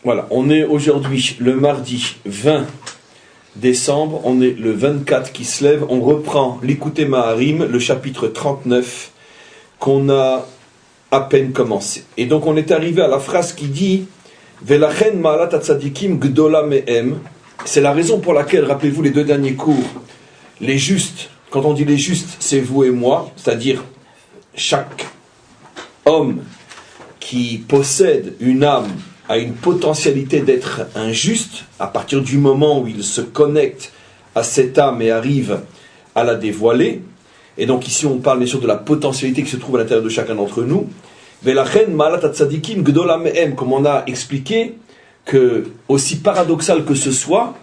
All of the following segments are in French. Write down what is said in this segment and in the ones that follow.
Voilà, on est aujourd'hui le mardi 20 décembre, on est le 24 qui se lève, on reprend l'Ikouté Maharim, le chapitre 39, qu'on a à peine commencé. Et donc on est arrivé à la phrase qui dit « Velachen ma'alat hatzadikim gdola me'em » c'est la raison pour laquelle, rappelez-vous les deux derniers cours, les justes, quand on dit les justes, c'est vous et moi, c'est-à-dire chaque homme qui possède une âme a une potentialité d'être injuste à partir du moment où il se connecte à cette âme et arrive à la dévoiler. Et donc ici on parle bien sûr de la potentialité qui se trouve à l'intérieur de chacun d'entre nous. Velachen ma'alat hatzadikim gdola me'em, comme on a expliqué que, aussi paradoxal que ce soit,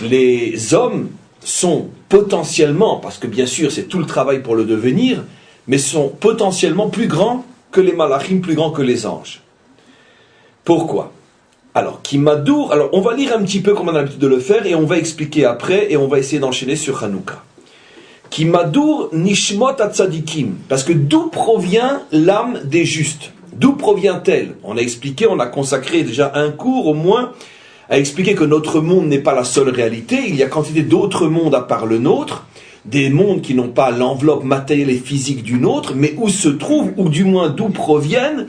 les hommes sont potentiellement, parce que bien sûr c'est tout le travail pour le devenir, mais sont potentiellement plus grands que les malachim, plus grands que les anges. Pourquoi ? Alors, Kimadour, alors on va lire un petit peu comme on a l'habitude de le faire et on va expliquer après et on va essayer d'enchaîner sur Hanouka. Kimadour nishmot hatzadikim, parce que d'où provient l'âme des justes ? D'où provient-elle ? On a expliqué, on a consacré déjà un cours au moins à expliquer que notre monde n'est pas la seule réalité, il y a quantité d'autres mondes à part le nôtre, des mondes qui n'ont pas l'enveloppe matérielle et physique du nôtre, mais où se trouvent, ou du moins d'où proviennent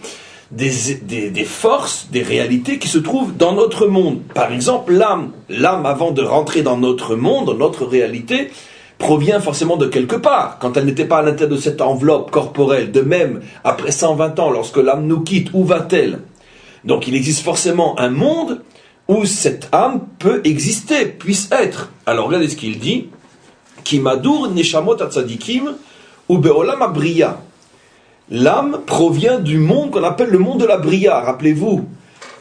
des forces, des réalités qui se trouvent dans notre monde. Par exemple, l'âme avant de rentrer dans notre monde, dans notre réalité, provient forcément de quelque part. Quand elle n'était pas à l'intérieur de cette enveloppe corporelle, de même, après 120 ans, lorsque l'âme nous quitte, où va-t-elle ? Donc il existe forcément un monde où cette âme peut exister, puisse être. Alors regardez ce qu'il dit. Kimadur neshamot hatzadikim ou be'olam abriya. L'âme provient du monde qu'on appelle le monde de la Bria. Rappelez-vous,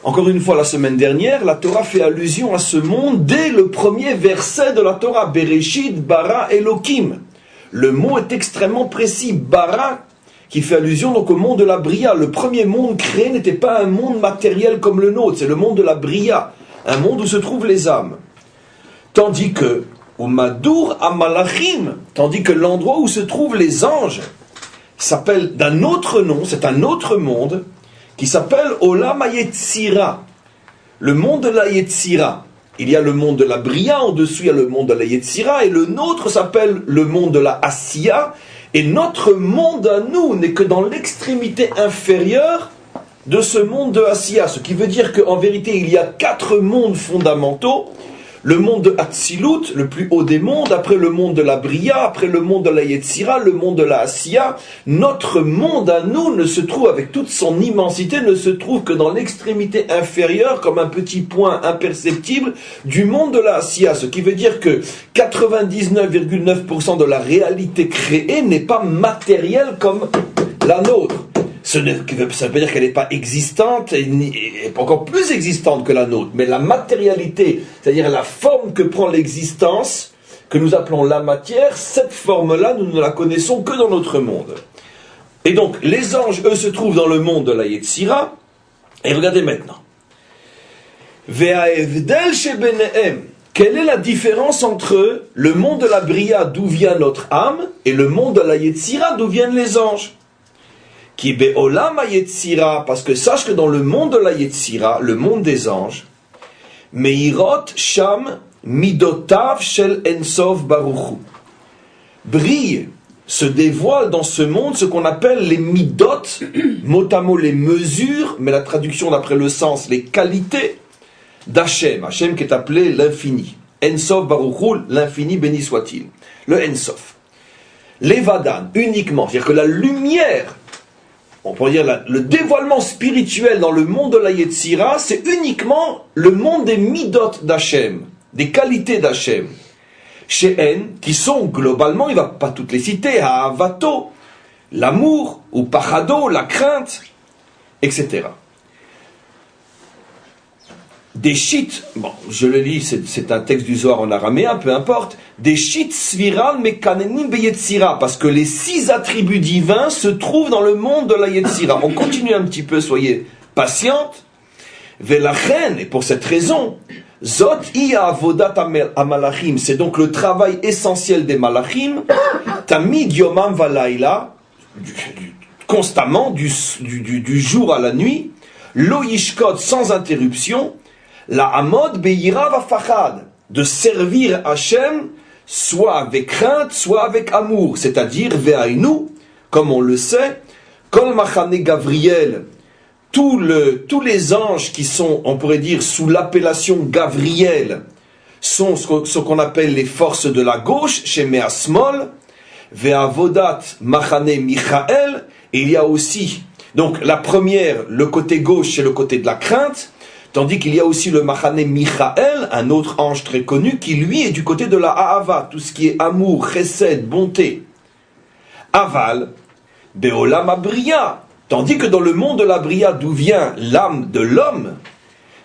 encore une fois la semaine dernière, la Torah fait allusion à ce monde dès le premier verset de la Torah. Bereshit bara Elokim. Le mot est extrêmement précis. Bara, qui fait allusion donc au monde de la Bria. Le premier monde créé n'était pas un monde matériel comme le nôtre, c'est le monde de la Bria, un monde où se trouvent les âmes. Tandis que, au Madour Amalachim, tandis que l'endroit où se trouvent les anges s'appelle d'un autre nom, c'est un autre monde qui s'appelle Olam HaYetzira, le monde de la Yetzira. Il y a le monde de la Bria, en dessous il y a le monde de la Yetzira, et le nôtre s'appelle le monde de la Asiya, et notre monde à nous n'est que dans l'extrémité inférieure de ce monde de Asiya, ce qui veut dire qu'en vérité il y a 4 mondes fondamentaux. Le monde de Hatzilut, le plus haut des mondes, après le monde de la Bria, après le monde de la Yetzira, le monde de la Asiya. Notre monde à nous ne se trouve, avec toute son immensité, ne se trouve que dans l'extrémité inférieure, comme un petit point imperceptible du monde de la Asiya. Ce qui veut dire que 99,9% de la réalité créée n'est pas matérielle comme la nôtre. Ça veut dire qu'elle n'est pas existante, et encore plus existante que la nôtre. Mais la matérialité, c'est-à-dire la forme que prend l'existence, que nous appelons la matière, cette forme-là, nous ne la connaissons que dans notre monde. Et donc, les anges, eux, se trouvent dans le monde de la Yetzira. Et regardez maintenant. Ve'aevdel shebenehem. Quelle est la différence entre le monde de la Bria, d'où vient notre âme, et le monde de la Yetzira, d'où viennent les anges ? Qui be'olam hayetzira, parce que sache que dans le monde de la Yetzira, le monde des anges, meirot sham midotav shel ensof baruchu, brille, se dévoile dans ce monde ce qu'on appelle les midot, mot à mot les mesures, mais la traduction d'après le sens, les qualités d'Hachem, Hachem qui est appelé l'infini, ensof baruchu, l'infini béni soit-il, le ensof, levadan, uniquement, c'est-à-dire que la lumière, on pourrait dire le dévoilement spirituel dans le monde de la Yetzira, c'est uniquement le monde des midot d'Hachem, des qualités d'Hachem. Chez N, qui sont globalement, il ne va pas toutes les citer, Ha'avato, l'amour, ou Pachado, la crainte, etc. Des shit, bon, je le lis, c'est un texte du Zohar en araméen, peu importe, des shit sviran mekanenim beyetzira, parce que les 6 attributs divins se trouvent dans le monde de la Yetzira. On continue un petit peu, soyez patiente. Velachen, et pour cette raison, zot iya avodat amalachim, c'est donc le travail essentiel des malachim, tamid yomam valaila, constamment, du jour à la nuit, lo yishkot sans interruption, la amod be'ira vafachad, de servir Hachem, soit avec crainte, soit avec amour, c'est-à-dire ve'ainu, comme on le sait, kol machane Gavriel, tous les anges qui sont, on pourrait dire, sous l'appellation Gavriel, sont ce qu'on appelle les forces de la gauche, chez Measmol, ve'avodat machane Michael, et il y a aussi, donc la première, le côté gauche, c'est le côté de la crainte, tandis qu'il y a aussi le machane Michael, un autre ange très connu, qui lui est du côté de la Ahava, tout ce qui est amour, chesed, bonté. Aval, be'olam abriya, tandis que dans le monde de la Bria, d'où vient l'âme de l'homme,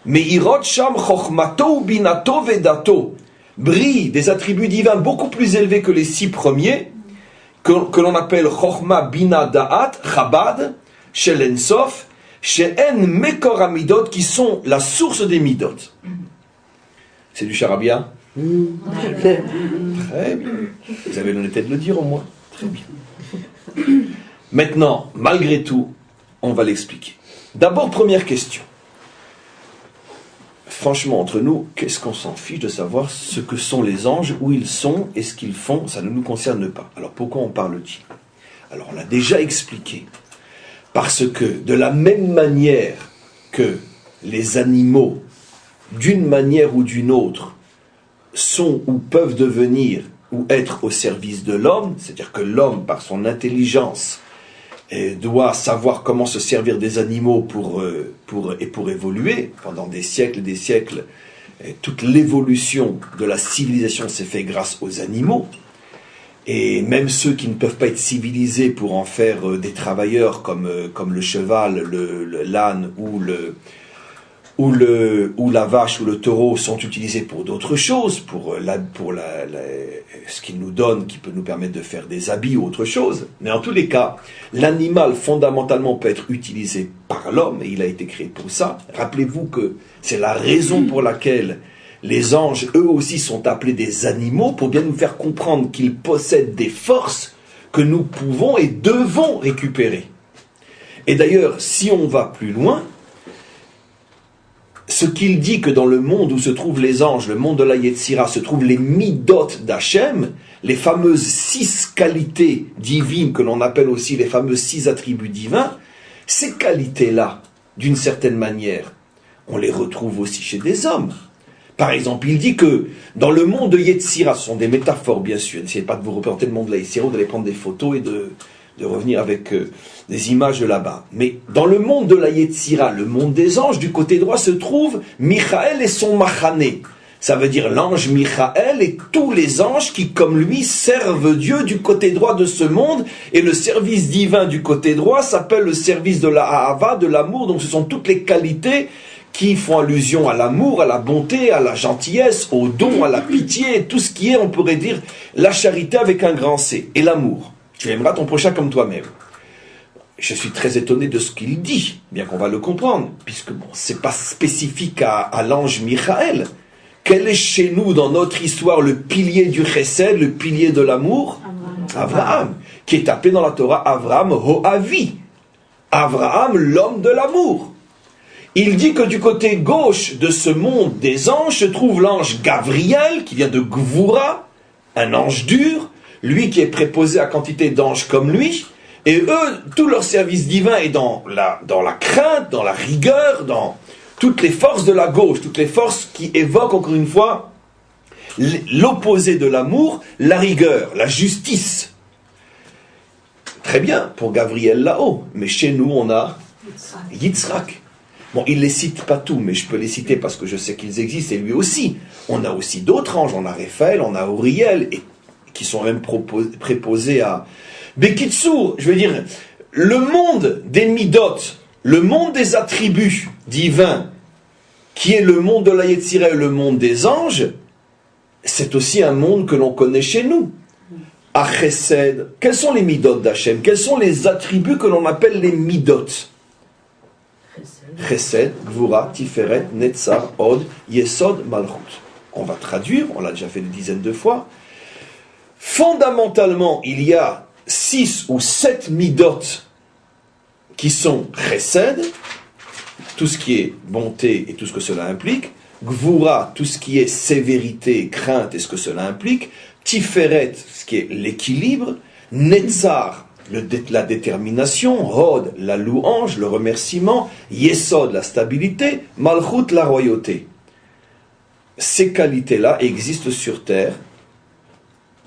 me'irot sham chochmato binato vedato, brille des attributs divins beaucoup plus élevés que les 6 premiers, que l'on appelle chochma bina da'at, chabad, shel ensof, she'en mekor amidot, qui sont la source des midot. C'est du charabia? Très bien. Vous avez l'honnêteté de le dire au moins. Très bien. Maintenant, malgré tout, on va l'expliquer. D'abord, première question. Franchement, entre nous, qu'est-ce qu'on s'en fiche de savoir ce que sont les anges, où ils sont et ce qu'ils font? Ça ne nous concerne pas. Alors pourquoi on parle-t-il? Alors on l'a déjà expliqué. Parce que de la même manière que les animaux, d'une manière ou d'une autre, sont ou peuvent devenir ou être au service de l'homme, c'est-à-dire que l'homme, par son intelligence, doit savoir comment se servir des animaux pour évoluer. Pendant des siècles, toute l'évolution de la civilisation s'est faite grâce aux animaux. Et même ceux qui ne peuvent pas être civilisés pour en faire des travailleurs comme le cheval, l'âne ou la vache ou le taureau sont utilisés pour d'autres choses, pour ce qu'il nous donne, qui peut nous permettre de faire des habits ou autre chose. Mais en tous les cas, l'animal fondamentalement peut être utilisé par l'homme, et il a été créé pour ça. Rappelez-vous que c'est la raison pour laquelle les anges, eux aussi, sont appelés des animaux, pour bien nous faire comprendre qu'ils possèdent des forces que nous pouvons et devons récupérer. Et d'ailleurs, si on va plus loin, ce qu'il dit que dans le monde où se trouvent les anges, le monde de la Yetzira, se trouvent les midot d'Hachem, les fameuses 6 qualités divines que l'on appelle aussi les fameux 6 attributs divins, ces qualités-là, d'une certaine manière, on les retrouve aussi chez des hommes. Par exemple, il dit que dans le monde de Yetzira, ce sont des métaphores bien sûr, n'essayez pas de vous représenter le monde de la Yetzira, d'aller prendre des photos et de revenir avec des images là-bas. Mais dans le monde de la Yetzira, le monde des anges, du côté droit se trouve Michael et son Machané. Ça veut dire l'ange Michael et tous les anges qui, comme lui, servent Dieu du côté droit de ce monde. Et le service divin du côté droit s'appelle le service de la Ahava, de l'amour. Donc ce sont toutes les qualités qui font allusion à l'amour, à la bonté, à la gentillesse, au don, à la pitié, tout ce qui est, on pourrait dire, la charité avec un grand C, et l'amour. Tu aimeras ton prochain comme toi-même. Je suis très étonné de ce qu'il dit, bien qu'on va le comprendre, puisque bon, c'est pas spécifique à l'ange Michael. Quel est chez nous, dans notre histoire, le pilier du chesed, le pilier de l'amour? Abraham, qui est appelé dans la Torah Avraham Ho'avi. Abraham, l'homme de l'amour. Il dit que du côté gauche de ce monde des anges se trouve l'ange Gavriel, qui vient de Gvura, un ange dur, lui qui est préposé à quantité d'anges comme lui, et eux, tout leur service divin est dans la crainte, dans la rigueur, dans toutes les forces de la gauche, toutes les forces qui évoquent encore une fois l'opposé de l'amour, la rigueur, la justice. Très bien, pour Gavriel là-haut, mais chez nous on a Yitzhak. Bon, il ne les cite pas tous, mais je peux les citer parce que je sais qu'ils existent, et lui aussi. On a aussi d'autres anges, on a Raphaël, on a Uriel, et qui sont même préposés à Bekitsour. Je veux dire, le monde des midot, le monde des attributs divins, qui est le monde de la Yetzira et le monde des anges, c'est aussi un monde que l'on connaît chez nous. À Chesed, quels sont les midot d'Hachem? Quels sont les attributs que l'on appelle les midot? Chesed, Gvura, Tiferet, Netzar, Od, Yesod, Malchut. On va traduire, on l'a déjà fait des dizaines de fois. Fondamentalement, il y a 6 ou 7 midot qui sont Chesed, tout ce qui est bonté et tout ce que cela implique. Gvura, tout ce qui est sévérité, crainte et ce que cela implique. Tiferet, ce qui est l'équilibre. Netzar, la détermination. Hod, la louange, le remerciement. Yesod, la stabilité. Malchut, la royauté. Ces qualités-là existent sur terre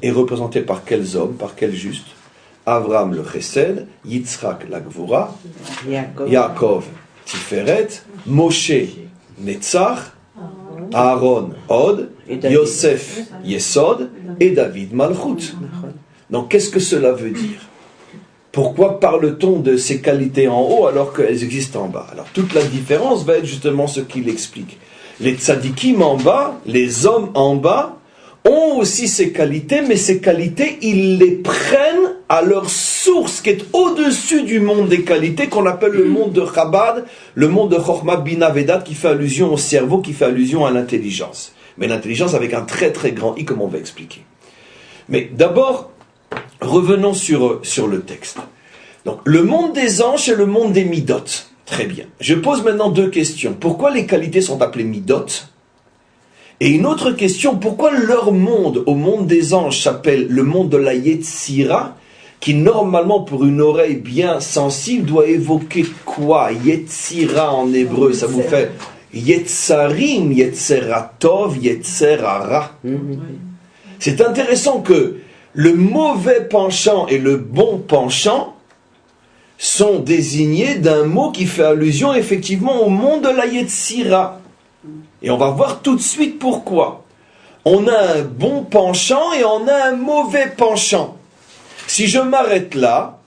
et représentées par quels hommes, par quels justes? Avram le Chesed, Yitzhak la Gvura, Yaakov Tiferet, Moshe Netzach, Aaron Hod, Yosef Yesod et David Malchut. Donc qu'est-ce que cela veut dire? Pourquoi parle-t-on de ces qualités en haut alors qu'elles existent en bas? Alors toute la différence va être justement ce qu'il explique. Les tzadikim en bas, les hommes en bas, ont aussi ces qualités, mais ces qualités, ils les prennent à leur source, qui est au-dessus du monde des qualités, qu'on appelle le monde de Chabad, le monde de Chokhmah Bina Vedat, qui fait allusion au cerveau, qui fait allusion à l'intelligence. Mais l'intelligence avec un très très grand I, comme on va expliquer. Mais d'abord, revenons sur le texte. Donc, le monde des anges et le monde des midot. Très bien. Je pose maintenant deux questions. Pourquoi les qualités sont appelées midot? Et une autre question, pourquoi leur monde, au monde des anges, s'appelle le monde de la Yetzira, qui normalement, pour une oreille bien sensible, doit évoquer quoi? Yetzira en hébreu, ça vous fait Yetzarim, Yetzeratov, Yetzerara. C'est intéressant que le mauvais penchant et le bon penchant sont désignés d'un mot qui fait allusion effectivement au monde de la Yetzira. Et on va voir tout de suite pourquoi. On a un bon penchant et on a un mauvais penchant. Si je m'arrête là,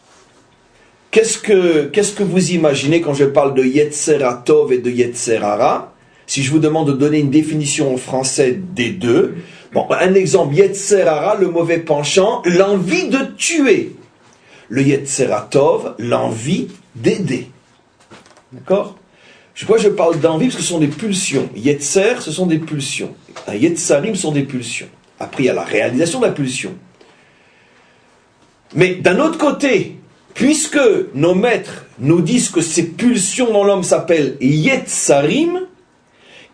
qu'est-ce que vous imaginez quand je parle de Yetzeratov et de Yetzerara? Si je vous demande de donner une définition en français des deux. Bon, un exemple, Yetzerara, le mauvais penchant, l'envie de tuer. Le Yetzeratov, l'envie d'aider. D'accord? Pourquoi je parle d'envie? Parce que ce sont des pulsions. Yetzer, ce sont des pulsions. Yetzarim, ce sont des pulsions. Après, il y a la réalisation de la pulsion. Mais d'un autre côté, puisque nos maîtres nous disent que ces pulsions dans l'homme s'appellent Yetzarim,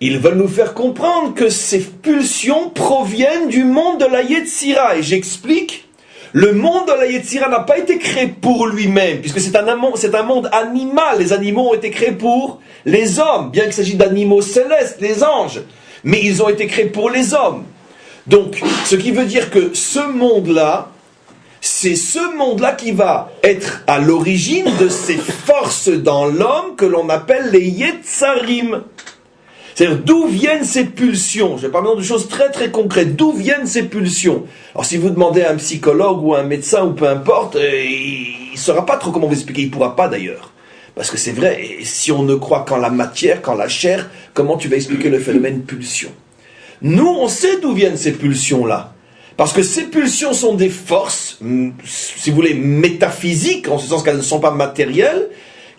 ils veulent nous faire comprendre que ces pulsions proviennent du monde de la Yetzira. Et j'explique, le monde de la Yetzira n'a pas été créé pour lui-même, puisque c'est un monde animal. Les animaux ont été créés pour les hommes, bien qu'il s'agisse d'animaux célestes, les anges. Mais ils ont été créés pour les hommes. Donc, ce qui veut dire que ce monde-là, c'est ce monde-là qui va être à l'origine de ces forces dans l'homme que l'on appelle les Yetzarim. C'est-à-dire, d'où viennent ces pulsions? Je vais parler de choses très très concrètes. D'où viennent ces pulsions? Alors, si vous demandez à un psychologue ou à un médecin ou peu importe, il ne saura pas trop comment vous expliquer. Il ne pourra pas d'ailleurs. Parce que c'est vrai, si on ne croit qu'en la matière, qu'en la chair, comment tu vas expliquer le phénomène pulsion? Nous, on sait d'où viennent ces pulsions-là. Parce que ces pulsions sont des forces, si vous voulez, métaphysiques, en ce sens qu'elles ne sont pas matérielles,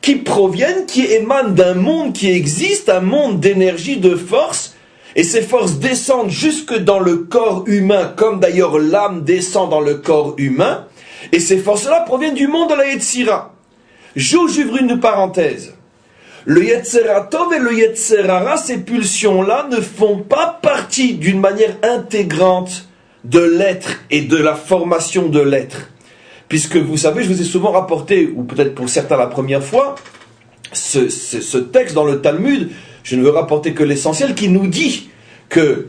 qui proviennent, qui émanent d'un monde qui existe, un monde d'énergie, de force, et ces forces descendent jusque dans le corps humain, comme d'ailleurs l'âme descend dans le corps humain, et ces forces-là proviennent du monde de la Yetzira. J'ouvre une parenthèse. Le Yetzeratov et le Yetzerara, ces pulsions-là ne font pas partie d'une manière intégrante de l'être et de la formation de l'être. Puisque vous savez, je vous ai souvent rapporté, ou peut-être pour certains la première fois, ce texte dans le Talmud, je ne veux rapporter que l'essentiel, qui nous dit que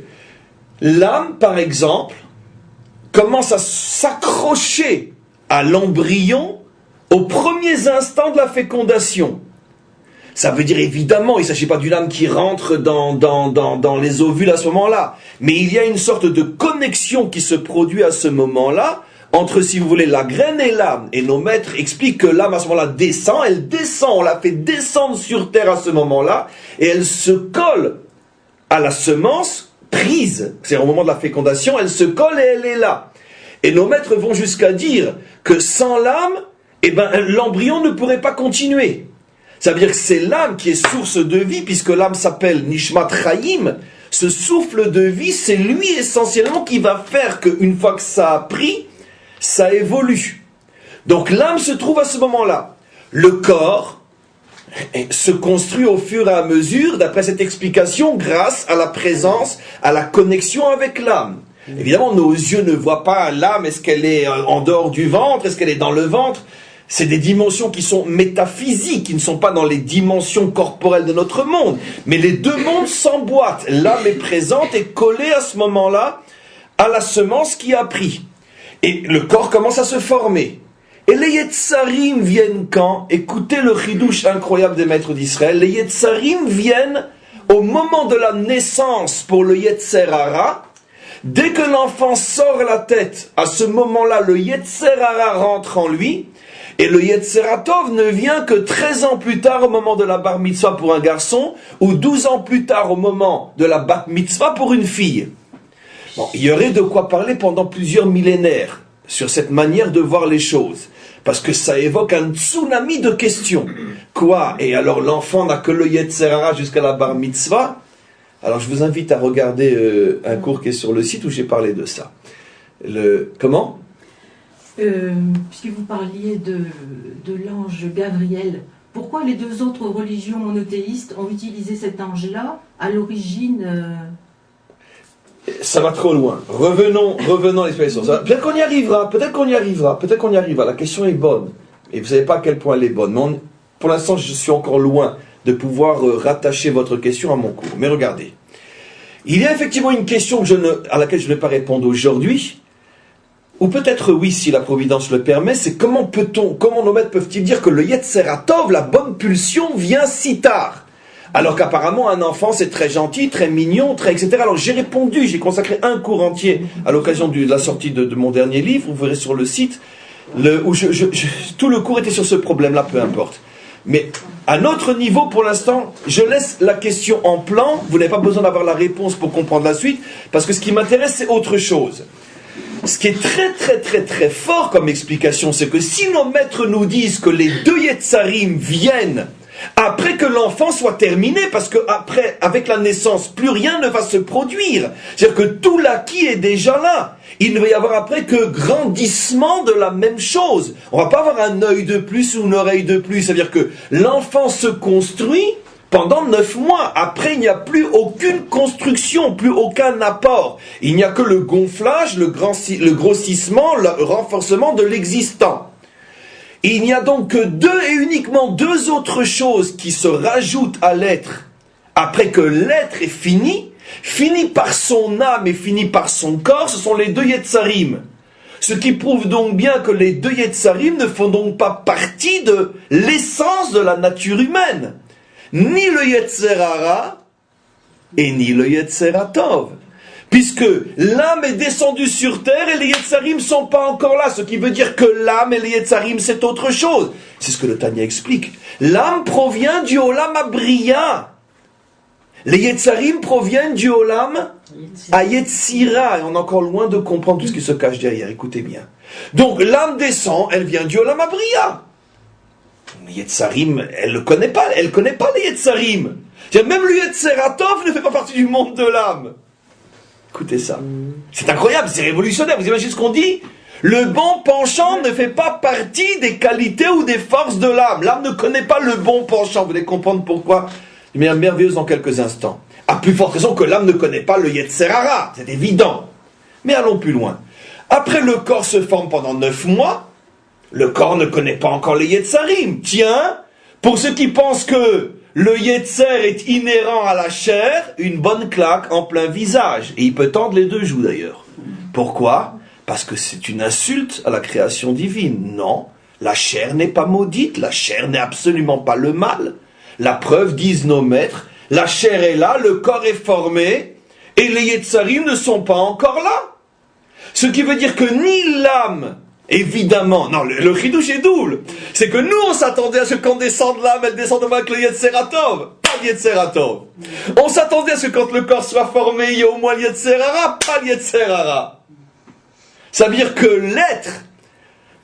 l'âme, par exemple, commence à s'accrocher à l'embryon aux premiers instants de la fécondation. Ça veut dire évidemment, il ne s'agit pas d'une âme qui rentre dans les ovules à ce moment-là, mais il y a une sorte de connexion qui se produit à ce moment-là, entre, si vous voulez, la graine et l'âme. Et nos maîtres expliquent que l'âme, à ce moment-là, descend, elle descend, on la fait descendre sur terre à ce moment-là, et elle se colle à la semence prise. C'est au moment de la fécondation, elle se colle et elle est là. Et nos maîtres vont jusqu'à dire que sans l'âme, l'embryon ne pourrait pas continuer. Ça veut dire que c'est l'âme qui est source de vie, puisque l'âme s'appelle Nishmat Chaim. Ce souffle de vie, c'est lui essentiellement qui va faire qu'une fois que ça a pris, ça évolue. Donc l'âme se trouve à ce moment-là. Le corps se construit au fur et à mesure, d'après cette explication, grâce à la présence, à la connexion avec l'âme. Évidemment, nos yeux ne voient pas l'âme, est-ce qu'elle est en dehors du ventre, est-ce qu'elle est dans le ventre? C'est des dimensions qui sont métaphysiques, qui ne sont pas dans les dimensions corporelles de notre monde. Mais les deux mondes s'emboîtent. L'âme est présente et collée à ce moment-là à la semence qui a pris. Et le corps commence à se former. Et les Yetzarim viennent quand? Écoutez le chidouche incroyable des maîtres d'Israël. Les Yetzarim viennent au moment de la naissance pour le Yetzer Hara. Dès que l'enfant sort la tête, à ce moment-là, le Yetzer Hara rentre en lui. Et le Yetzer Hatov ne vient que 13 ans plus tard au moment de la bar mitzvah pour un garçon, ou 12 ans plus tard au moment de la bat mitzvah pour une fille. Bon, il y aurait de quoi parler pendant plusieurs millénaires sur cette manière de voir les choses. Parce que ça évoque un tsunami de questions. Quoi? Et alors l'enfant n'a que le Yetzer Hara jusqu'à la bar mitzvah? Alors je vous invite à regarder un cours qui est sur le site où j'ai parlé de ça. Comment? Puisque vous parliez de l'ange Gabriel, pourquoi les deux autres religions monothéistes ont utilisé cet ange-là à l'origine Ça va trop loin. Revenons à l'expression. Peut-être qu'on y arrivera, La question est bonne. Et vous ne savez pas à quel point elle est bonne. Mais pour l'instant, je suis encore loin de pouvoir rattacher votre question à mon cours. Mais regardez. Il y a effectivement une question à laquelle je ne vais pas répondre aujourd'hui. Ou peut-être oui, si la Providence le permet, c'est comment nos maîtres peuvent-ils dire que le Yetzer Hatov, la bonne pulsion, vient si tard? Alors qu'apparemment un enfant c'est très gentil, très mignon, etc. Alors j'ai répondu, j'ai consacré un cours entier à l'occasion de la sortie de mon dernier livre, vous verrez sur le site, où tout le cours était sur ce problème-là, peu importe. Mais à notre niveau, pour l'instant, je laisse la question en plan, vous n'avez pas besoin d'avoir la réponse pour comprendre la suite, parce que ce qui m'intéresse c'est autre chose. Ce qui est très fort comme explication, c'est que si nos maîtres nous disent que les deux Yetzarim viennent après que l'enfant soit terminé, parce que après, avec la naissance, plus rien ne va se produire. C'est-à-dire que tout l'acquis est déjà là. Il ne va y avoir après que grandissement de la même chose. On ne va pas avoir un œil de plus ou une oreille de plus. C'est-à-dire que l'enfant se construit pendant 9 mois. Après, il n'y a plus aucune construction, plus aucun apport. Il n'y a que le gonflage, le grossissement, le renforcement de l'existant. Il n'y a donc que uniquement deux autres choses qui se rajoutent à l'être après que l'être est fini par son âme et fini par son corps, ce sont les deux Yetzarim. Ce qui prouve donc bien que les deux Yetzarim ne font donc pas partie de l'essence de la nature humaine. Ni le Yetzer Hara et ni le Yetzer Hatov. Puisque l'âme est descendue sur terre et les Yetzarim ne sont pas encore là. Ce qui veut dire que l'âme et les Yetzarim c'est autre chose. C'est ce que le Tanya explique. L'âme provient du Olam Abriya. Les Yetzarim proviennent du Olam Yetzira. Et on est encore loin de comprendre tout ce qui se cache derrière. Écoutez bien. Donc l'âme descend, elle vient du Olam Abriya. Les Yetzarim, elle ne connaît pas. Elle ne connaît pas les Yetzarim. Même le Yetzer Hatov ne fait pas partie du monde de l'âme. Écoutez ça. C'est incroyable, c'est révolutionnaire. Vous imaginez ce qu'on dit? Le bon penchant ne fait pas partie des qualités ou des forces de l'âme. L'âme ne connaît pas le bon penchant. Vous allez comprendre pourquoi. De manière merveilleuse dans quelques instants. À plus forte raison que l'âme ne connaît pas le Yetzer Hara. C'est évident. Mais allons plus loin. Après, le corps se forme pendant 9 mois. Le corps ne connaît pas encore les Yetzarim. Tiens, pour ceux qui pensent que le Yetzer est inhérent à la chair, une bonne claque en plein visage. Et il peut tendre les deux joues d'ailleurs. Pourquoi? Parce que c'est une insulte à la création divine. Non, la chair n'est pas maudite, la chair n'est absolument pas le mal. La preuve, disent nos maîtres, la chair est là, le corps est formé, et les Yetzarim ne sont pas encore là. Ce qui veut dire que ni l'âme, évidemment, non, le chidouche est double. C'est que nous, on s'attendait à ce qu'on descende l'âme, elle descende avec le Yetzer Hatov. Pas le Yetzer Hatov. On s'attendait à ce que quand le corps soit formé, il y a au moins le Yetzer Hara, pas le Yetzer Hara. Ça veut dire que l'être,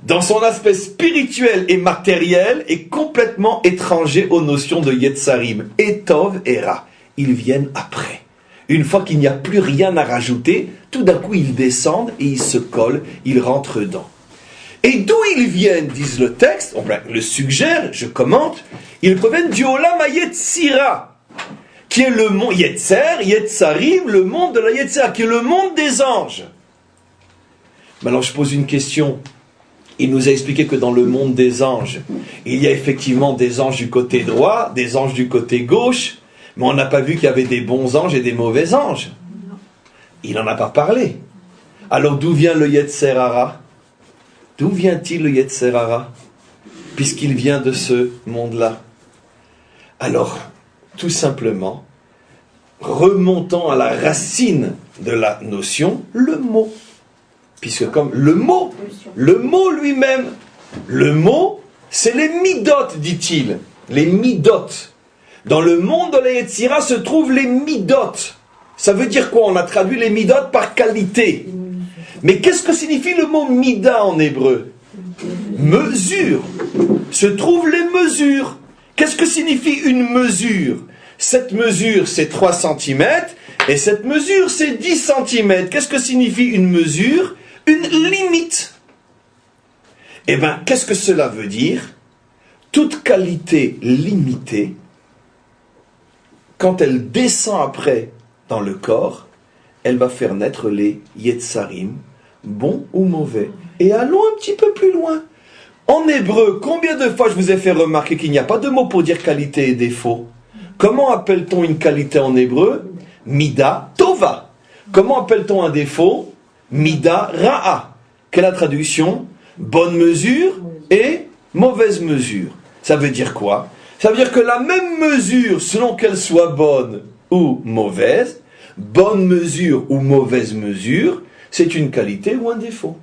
dans son aspect spirituel et matériel, est complètement étranger aux notions de Yetzarim. Et Tov et Ra, ils viennent après. Une fois qu'il n'y a plus rien à rajouter, tout d'un coup ils descendent et ils se collent, ils rentrent dedans. Et d'où ils viennent, disent le texte, on le suggère, je commente, ils proviennent du Olam HaYetzira, qui est le monde Yetzer, Yetzarim, le monde de la Yetzira, qui est le monde des anges. Mais alors je pose une question. Il nous a expliqué que dans le monde des anges, il y a effectivement des anges du côté droit, des anges du côté gauche, mais on n'a pas vu qu'il y avait des bons anges et des mauvais anges. Il n'en a pas parlé. Alors d'où vient le Yetzer Hara? D'où vient-il le Yetzer Hara? Puisqu'il vient de ce monde-là. Alors, tout simplement, remontons à la racine de la notion, le mot. Puisque comme le mot lui-même, le mot, c'est les midot, dit-il. Les midot. Dans le monde de la Yetzira se trouvent les midot. Ça veut dire quoi? On a traduit les midot par qualité. Mais qu'est-ce que signifie le mot mida en hébreu? Mesure. Se trouvent les mesures. Qu'est-ce que signifie une mesure? Cette mesure, c'est 3 cm, et cette mesure, c'est 10 cm. Qu'est-ce que signifie une mesure? Une limite. Eh bien, qu'est-ce que cela veut dire? Toute qualité limitée, quand elle descend après dans le corps, elle va faire naître les Yetzarim, bons ou mauvais. Et allons un petit peu plus loin. En hébreu, combien de fois je vous ai fait remarquer qu'il n'y a pas de mot pour dire qualité et défaut? Comment appelle-t-on une qualité en hébreu? Mida tova. Comment appelle-t-on un défaut? Mida ra'a. Quelle est la traduction? Bonne mesure et mauvaise mesure. Ça veut dire quoi? Ça veut dire que la même mesure, selon qu'elle soit bonne ou mauvaise, bonne mesure ou mauvaise mesure, c'est une qualité ou un défaut.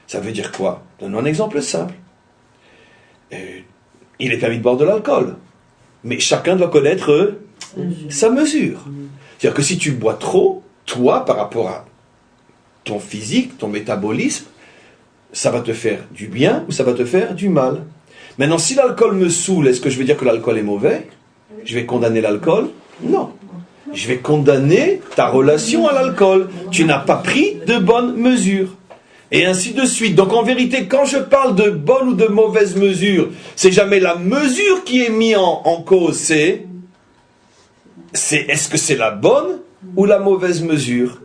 Ça veut dire quoi? Donnons un exemple simple. Il est permis de boire de l'alcool, mais chacun doit connaître sa mesure. C'est-à-dire que si tu bois trop, toi, par rapport à ton physique, ton métabolisme, ça va te faire du bien ou ça va te faire du mal. Maintenant, si l'alcool me saoule, est-ce que je vais dire que l'alcool est mauvais? Je vais condamner l'alcool? Non. Je vais condamner ta relation à l'alcool. Tu n'as pas pris de bonnes mesures. Et ainsi de suite. Donc en vérité, quand je parle de bonne ou de mauvaise mesure, c'est jamais la mesure qui est mise en cause, c'est est-ce que c'est la bonne ou la mauvaise mesure?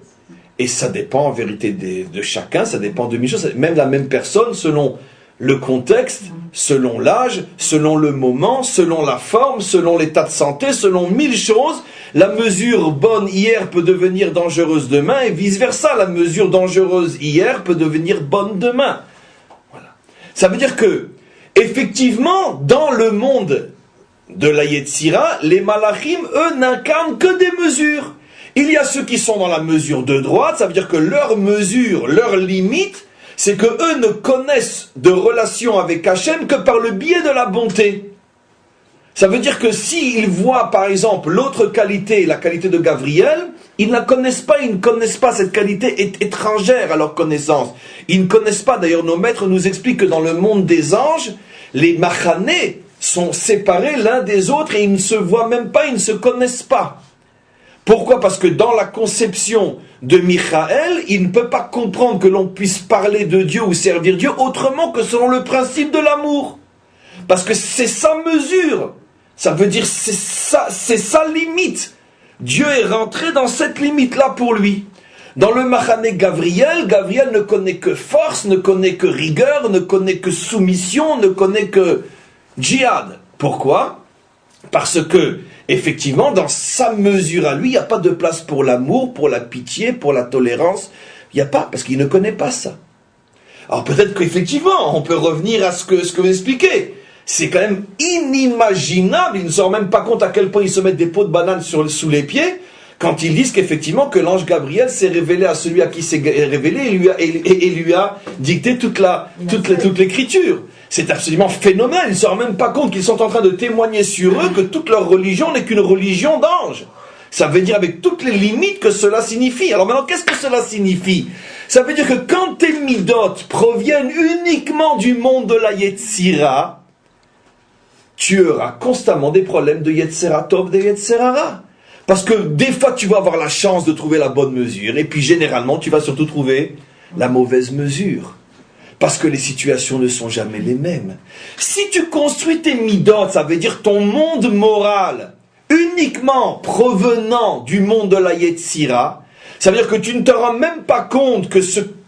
Et ça dépend en vérité de chacun, ça dépend de mille choses. Même la même personne, selon le contexte, selon l'âge, selon le moment, selon la forme, selon l'état de santé, selon 1000 choses, la mesure bonne hier peut devenir dangereuse demain, et vice-versa, la mesure dangereuse hier peut devenir bonne demain. Voilà. Ça veut dire que, effectivement, dans le monde de la Yetzira, les Malachim, eux, n'incarnent que des mesures. Il y a ceux qui sont dans la mesure de droite, ça veut dire que leur mesure, leur limite, c'est que eux ne connaissent de relation avec Hachem que par le biais de la bonté. Ça veut dire que s'ils voient par exemple l'autre qualité, la qualité de Gabriel, ils ne la connaissent pas, ils ne connaissent pas cette qualité étrangère à leur connaissance. Ils ne connaissent pas, d'ailleurs nos maîtres nous expliquent que dans le monde des anges, les machanés sont séparés l'un des autres et ils ne se voient même pas, ils ne se connaissent pas. Pourquoi? Parce que dans la conception de Michael, il ne peut pas comprendre que l'on puisse parler de Dieu ou servir Dieu autrement que selon le principe de l'amour. Parce que c'est sa mesure. Ça veut dire c'est sa limite. Dieu est rentré dans cette limite-là pour lui. Dans le Machané Gabriel ne connaît que force, ne connaît que rigueur, ne connaît que soumission, ne connaît que djihad. Pourquoi? Parce que effectivement, dans sa mesure à lui, il n'y a pas de place pour l'amour, pour la pitié, pour la tolérance. Il n'y a pas, parce qu'il ne connaît pas ça. Alors peut-être qu'effectivement, on peut revenir à ce que vous expliquez. C'est quand même inimaginable, ils ne se rendent même pas compte à quel point ils se mettent des pots de banane sous les pieds, quand ils disent qu'effectivement que l'ange Gabriel s'est révélé à celui à qui s'est révélé et lui a dicté toute l'écriture. C'est absolument phénoménal, ils ne se rendent même pas compte qu'ils sont en train de témoigner sur eux que toute leur religion n'est qu'une religion d'ange. Ça veut dire avec toutes les limites que cela signifie. Alors maintenant, qu'est-ce que cela signifie? Ça veut dire que quand tes midot proviennent uniquement du monde de la Yetzira, tu auras constamment des problèmes de Yetzira Tov, de Yetzira Ra. Parce que des fois, tu vas avoir la chance de trouver la bonne mesure, et puis généralement, tu vas surtout trouver la mauvaise mesure. Parce que les situations ne sont jamais les mêmes. Si tu construis tes midot, ça veut dire ton monde moral, uniquement provenant du monde de la Yetzira, ça veut dire que tu ne te rends même pas compte que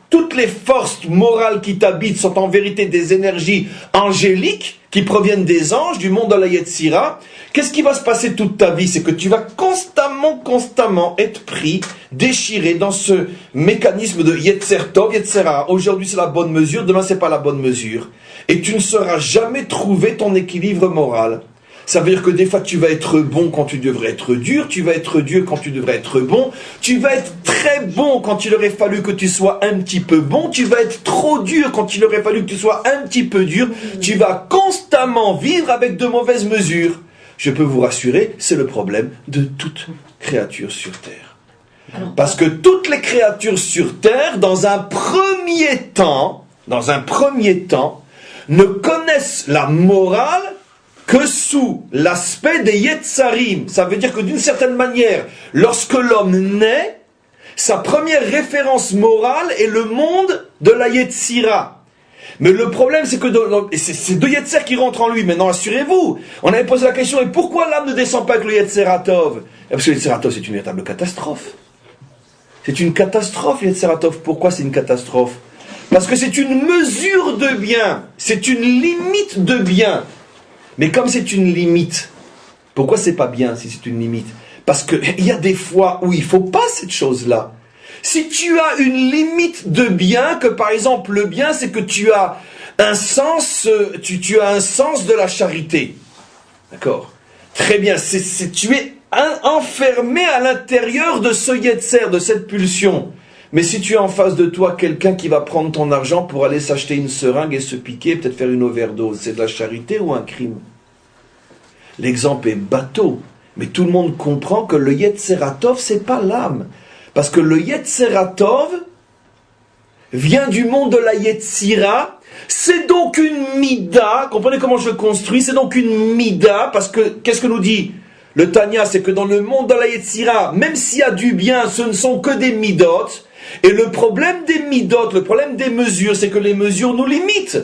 toutes les forces morales qui t'habitent sont en vérité des énergies angéliques qui proviennent des anges, du monde de la Yetzira. Qu'est-ce qui va se passer toute ta vie? C'est que tu vas constamment être pris, déchiré dans ce mécanisme de Yetzer Tov, Yetzer Hara. Aujourd'hui c'est la bonne mesure, demain c'est pas la bonne mesure. Et tu ne sauras jamais trouver ton équilibre moral. Ça veut dire que des fois tu vas être bon quand tu devrais être dur, tu vas être dur quand tu devrais être bon, tu vas être très bon quand il aurait fallu que tu sois un petit peu bon, tu vas être trop dur quand il aurait fallu que tu sois un petit peu dur, tu vas constamment vivre avec de mauvaises mesures. Je peux vous rassurer, c'est le problème de toute créature sur Terre. Parce que toutes les créatures sur Terre, dans un premier temps, ne connaissent la morale que sous l'aspect des Yetzarim. Ça veut dire que d'une certaine manière, lorsque l'homme naît, sa première référence morale est le monde de la Yetzira. Mais le problème, c'est que c'est deux Yetzer qui rentrent en lui. Maintenant, assurez-vous, on avait posé la question, et pourquoi l'âme ne descend pas avec le Yetzeratov? Parce que le Yetzeratov, c'est une véritable catastrophe. C'est une catastrophe, le Yetzeratov. Pourquoi c'est une catastrophe? Parce que c'est une mesure de bien, c'est une limite de bien. Mais comme c'est une limite, pourquoi c'est pas bien si c'est une limite? Parce qu'il y a des fois où il ne faut pas cette chose-là. Si tu as une limite de bien, que par exemple le bien c'est que tu as un sens, tu as un sens de la charité. D'accord? Très bien, tu es enfermé à l'intérieur de ce yetzer, de cette pulsion. Mais si tu as en face de toi quelqu'un qui va prendre ton argent pour aller s'acheter une seringue et se piquer, peut-être faire une overdose, c'est de la charité ou un crime? L'exemple est bateau, mais tout le monde comprend que le Yetzeratov, c'est pas l'âme. Parce que le Yetzeratov vient du monde de la Yetzira, c'est donc une mida, comprenez comment je construis, c'est donc une mida, parce que, qu'est-ce que nous dit le Tanya? C'est que dans le monde de la Yetzira, même s'il y a du bien, ce ne sont que des midot, et le problème des midot, le problème des mesures, c'est que les mesures nous limitent.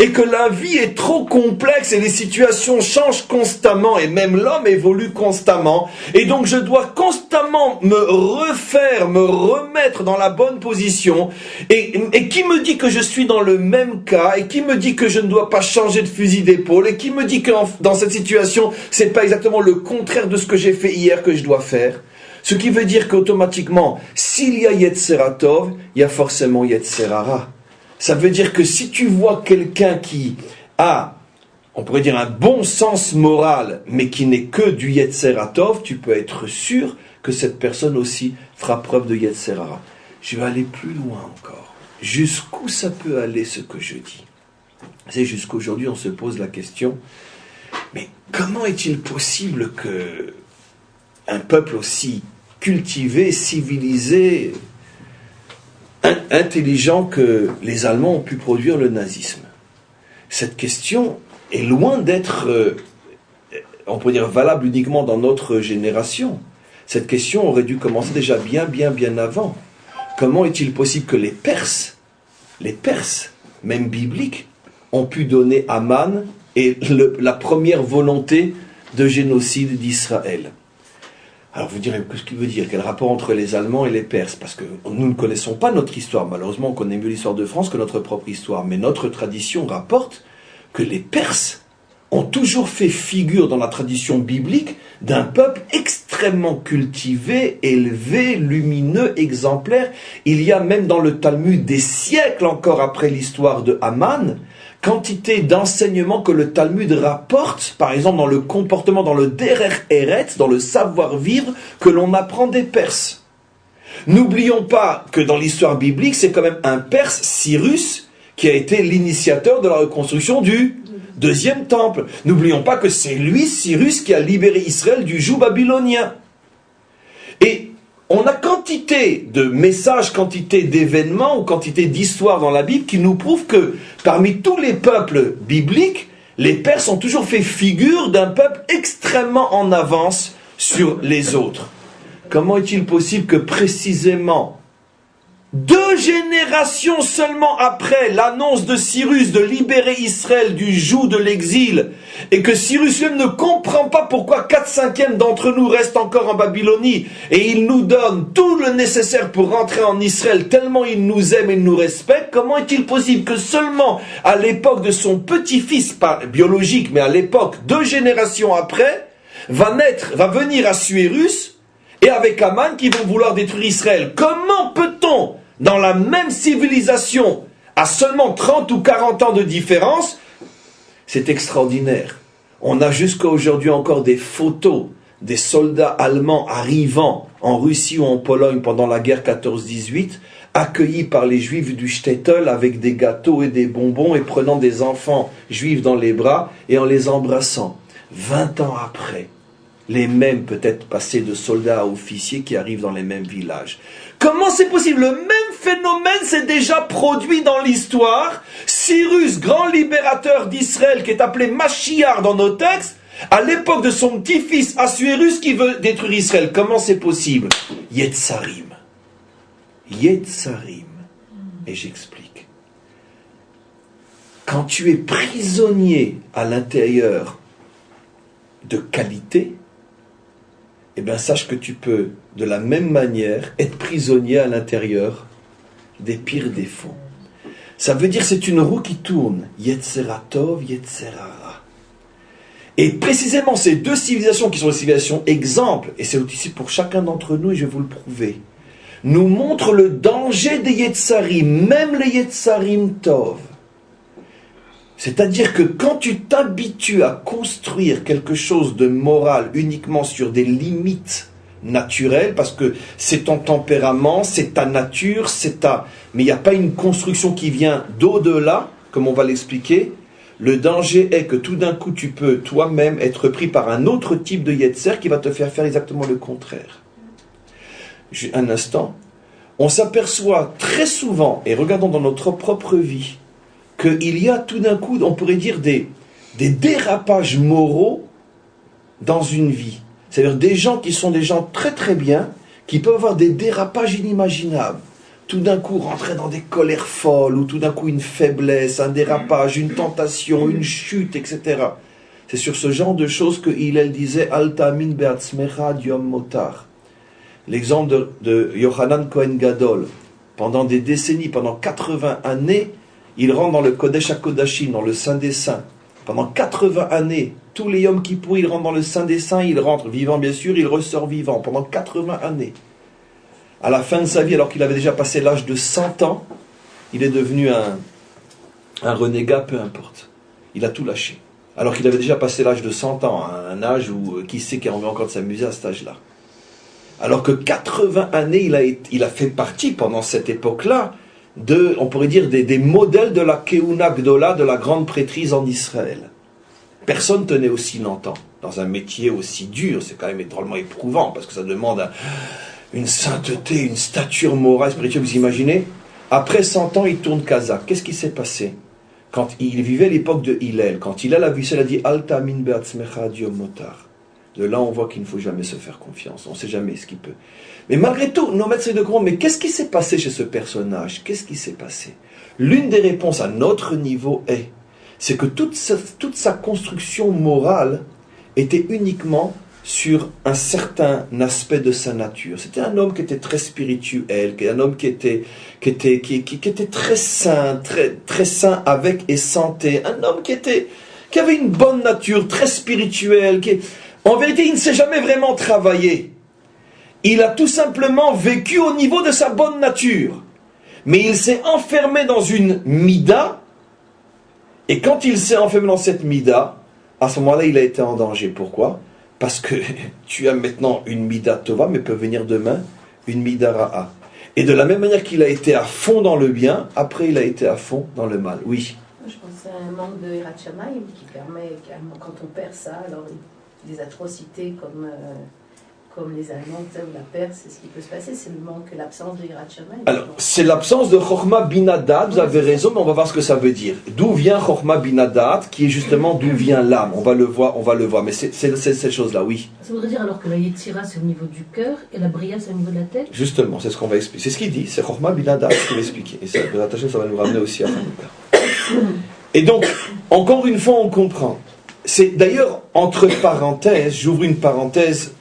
Et que la vie est trop complexe et les situations changent constamment et même l'homme évolue constamment. Et donc je dois constamment me remettre dans la bonne position. Et qui me dit que je suis dans le même cas? Et qui me dit que je ne dois pas changer de fusil d'épaule? Et qui me dit que dans cette situation, c'est pas exactement le contraire de ce que j'ai fait hier que je dois faire? Ce qui veut dire qu'automatiquement, s'il y a Yetzeratov, il y a forcément Yetzerara. Ça veut dire que si tu vois quelqu'un qui a, on pourrait dire, un bon sens moral, mais qui n'est que du Yetzeratov, tu peux être sûr que cette personne aussi fera preuve de Yetzerara. Je vais aller plus loin encore. Jusqu'où ça peut aller ce que je dis? C'est jusqu'aujourd'hui on se pose la question, mais comment est-il possible que un peuple aussi cultivé, civilisé, intelligent que les Allemands ont pu produire le nazisme? Cette question est loin d'être, on peut dire, valable uniquement dans notre génération. Cette question aurait dû commencer déjà bien avant. Comment est-il possible que les Perses, même bibliques, ont pu donner Aman et la première volonté de génocide d'Israël? Alors vous direz, qu'est-ce qu'il veut dire? Quel rapport entre les Allemands et les Perses? Parce que nous ne connaissons pas notre histoire. Malheureusement, on connaît mieux l'histoire de France que notre propre histoire. Mais notre tradition rapporte que les Perses ont toujours fait figure dans la tradition biblique d'un peuple extrêmement cultivé, élevé, lumineux, exemplaire. Il y a même dans le Talmud des siècles encore après l'histoire de Haman, quantité d'enseignements que le Talmud rapporte, par exemple dans le comportement, dans le derer eretz, dans le savoir-vivre que l'on apprend des Perses. N'oublions pas que dans l'histoire biblique, c'est quand même un Perse, Cyrus, qui a été l'initiateur de la reconstruction du deuxième temple. N'oublions pas que c'est lui, Cyrus, qui a libéré Israël du joug babylonien. Et on a quantité de messages, quantité d'événements ou quantité d'histoires dans la Bible qui nous prouvent que parmi tous les peuples bibliques, les Perses ont toujours fait figure d'un peuple extrêmement en avance sur les autres. Comment est-il possible que précisément 2 générations seulement après l'annonce de Cyrus de libérer Israël du joug de l'exil, et que Cyrus lui-même ne comprend pas pourquoi 4/5 d'entre nous restent encore en Babylonie, et il nous donne tout le nécessaire pour rentrer en Israël, tellement il nous aime et nous respecte, comment est-il possible que seulement à l'époque de son petit-fils, pas biologique, mais à l'époque, 2 générations après, va venir Assuérus, et avec Aman qui vont vouloir détruire Israël? Comment peut-on, dans la même civilisation, à seulement 30 ou 40 ans de différence, c'est extraordinaire. On a jusqu'à aujourd'hui encore des photos des soldats allemands arrivant en Russie ou en Pologne pendant la guerre 14-18, accueillis par les juifs du shtetl avec des gâteaux et des bonbons et prenant des enfants juifs dans les bras et en les embrassant. 20 ans après, les mêmes peut-être passés de soldats à officiers qui arrivent dans les mêmes villages. Comment c'est possible? Le même phénomène s'est déjà produit dans l'histoire. Cyrus, grand libérateur d'Israël, qui est appelé Mashiach dans nos textes, à l'époque de son petit-fils Assuérus qui veut détruire Israël. Comment c'est possible? Yetzarim. Yetzarim. Et j'explique. Quand tu es prisonnier à l'intérieur de qualité, eh bien sache que tu peux, de la même manière, être prisonnier à l'intérieur des pires défauts. Ça veut dire que c'est une roue qui tourne. Yetzeratov, Yetzerara. Et précisément ces 2 civilisations qui sont des civilisations exemples, et c'est aussi pour chacun d'entre nous, et je vais vous le prouver, nous montrent le danger des Yetzarim, même les Yetzarim Tov. C'est-à-dire que quand tu t'habitues à construire quelque chose de moral uniquement sur des limites naturelles, parce que c'est ton tempérament, c'est ta nature, mais il n'y a pas une construction qui vient d'au-delà, comme on va l'expliquer, le danger est que tout d'un coup tu peux toi-même être pris par un autre type de Yetzer qui va te faire exactement le contraire. Un instant, on s'aperçoit très souvent, et regardons dans notre propre vie, qu'il y a tout d'un coup, on pourrait dire, des dérapages moraux dans une vie. C'est-à-dire des gens qui sont des gens très très bien, qui peuvent avoir des dérapages inimaginables. Tout d'un coup rentrer dans des colères folles, ou tout d'un coup une faiblesse, un dérapage, une tentation, une chute, etc. C'est sur ce genre de choses que Hillel disait « Al ta'amin be'atzmecha ad yom motar ». L'exemple de Yochanan Cohen Gadol, pendant des décennies, pendant 80 années, il rentre dans le Kodesh HaKodashim, dans le Saint des Saints. Pendant 80 années, tous les Yom Kippour, il rentre dans le Saint des Saints, il rentre vivant bien sûr, il ressort vivant. Pendant 80 années. À la fin de sa vie, alors qu'il avait déjà passé l'âge de 100 ans, il est devenu un renégat, peu importe. Il a tout lâché. Alors qu'il avait déjà passé l'âge de 100 ans, un âge où qui sait qui a envie encore de s'amuser à cet âge-là. Alors que 80 années, il a fait partie pendant cette époque-là, on pourrait dire, des modèles de la Keuna Gdola, de la grande prêtrise en Israël. Personne tenait aussi longtemps, dans un métier aussi dur, c'est quand même drôlement éprouvant, parce que ça demande une sainteté, une stature morale, spirituelle, vous imaginez? Après 100 ans, il tourne kazakh. Qu'est-ce qui s'est passé? Quand il vivait l'époque de Hillel, quand Hillel a vu ça, il a dit « Al ta'amin be'atzmecha ad yom motar ». De là, on voit qu'il ne faut jamais se faire confiance, on ne sait jamais ce qu'il peut. Mais malgré tout, nos maîtres de grands, mais qu'est-ce qui s'est passé chez ce personnage? Qu'est-ce qui s'est passé? L'une des réponses à notre niveau c'est que toute sa construction morale était uniquement sur un certain aspect de sa nature. C'était un homme qui était très spirituel, un homme qui était très sain, très sain avec et santé, un homme qui avait une bonne nature, très spirituelle, en vérité, il ne s'est jamais vraiment travaillé. Il a tout simplement vécu au niveau de sa bonne nature. Mais il s'est enfermé dans une mida, et quand il s'est enfermé dans cette mida, à ce moment-là, il a été en danger. Pourquoi? Parce que tu as maintenant une mida tova, mais peut venir demain une mida ra'a. Et de la même manière qu'il a été à fond dans le bien, après il a été à fond dans le mal. Oui. Je pense que c'est un manque de Hirat Shamayim qui permet, quand on perd ça, alors des atrocités comme comme les Allemands ou la Perse, c'est ce qui peut se passer, c'est le manque, l'absence de Yirat Shamayim. Alors, c'est l'absence de Chokhmah Binadad, vous avez raison, mais on va voir ce que ça veut dire. D'où vient Chokhmah Binadad, qui est justement d'où vient l'âme. On va le voir, mais c'est cette chose-là, oui. Ça voudrait dire alors que la Yetzira c'est au niveau du cœur et la Bria c'est au niveau de la tête? Justement, c'est ce qu'on va expliquer. C'est ce qu'il dit, c'est Chokhmah Binadad, ce qu'il va expliquer. Et ça, ça va nous ramener aussi à Hanouka. Et donc, encore une fois, on comprend. C'est d'ailleurs, entre parenthèses, j'ouvre une parenthèse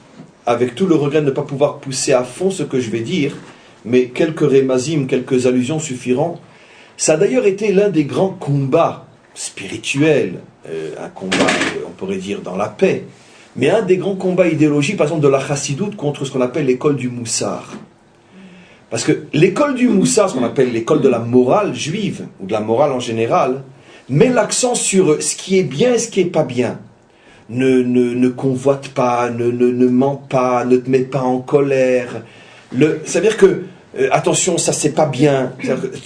avec tout le regret de ne pas pouvoir pousser à fond ce que je vais dire, mais quelques rémazim, quelques allusions suffiront. Ça a d'ailleurs été l'un des grands combats spirituels, un combat, on pourrait dire, dans la paix, mais un des grands combats idéologiques, par exemple, de la chassidoute contre ce qu'on appelle l'école du Moussar. Parce que l'école du Moussar, ce qu'on appelle l'école de la morale juive, ou de la morale en général, met l'accent sur ce qui est bien et ce qui n'est pas bien. Ne convoite pas, ne mens pas, ne te mets pas en colère. Ça veut dire que, attention, ça c'est pas bien.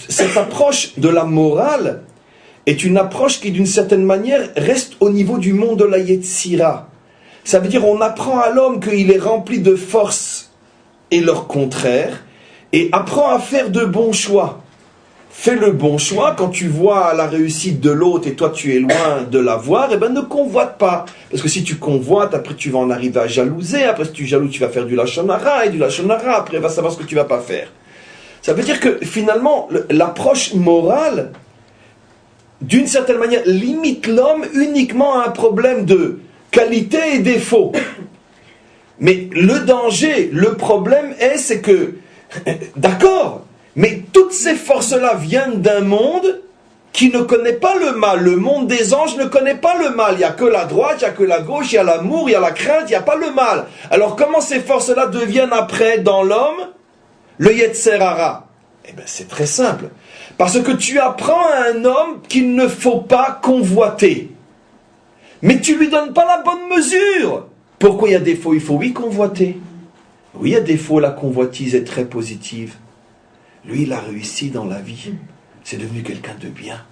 Cette approche de la morale est une approche qui, d'une certaine manière, reste au niveau du monde de la Yetzira. Ça veut dire on apprend à l'homme qu'il est rempli de force et leur contraire, et apprend à faire de bons choix. Fais le bon choix, quand tu vois la réussite de l'autre et toi tu es loin de la voir, eh ben ne convoite pas. Parce que si tu convoites, après tu vas en arriver à jalouser, après si tu jalouses, tu vas faire du lachon hara, et du lachon hara, après va savoir ce que tu vas pas faire. Ça veut dire que finalement, l'approche morale, d'une certaine manière, limite l'homme uniquement à un problème de qualité et défaut. Mais le danger, le problème c'est que, d'accord, mais toutes ces forces-là viennent d'un monde qui ne connaît pas le mal. Le monde des anges ne connaît pas le mal. Il n'y a que la droite, il n'y a que la gauche, il y a l'amour, il y a la crainte, il n'y a pas le mal. Alors comment ces forces-là deviennent après dans l'homme le Yetzer Hara? Eh bien c'est très simple. Parce que tu apprends à un homme qu'il ne faut pas convoiter. Mais tu ne lui donnes pas la bonne mesure. Pourquoi il y a des fois il faut oui convoiter? Oui, il y a des fois la convoitise est très positive. Lui, il a réussi dans la vie. C'est devenu quelqu'un de bien.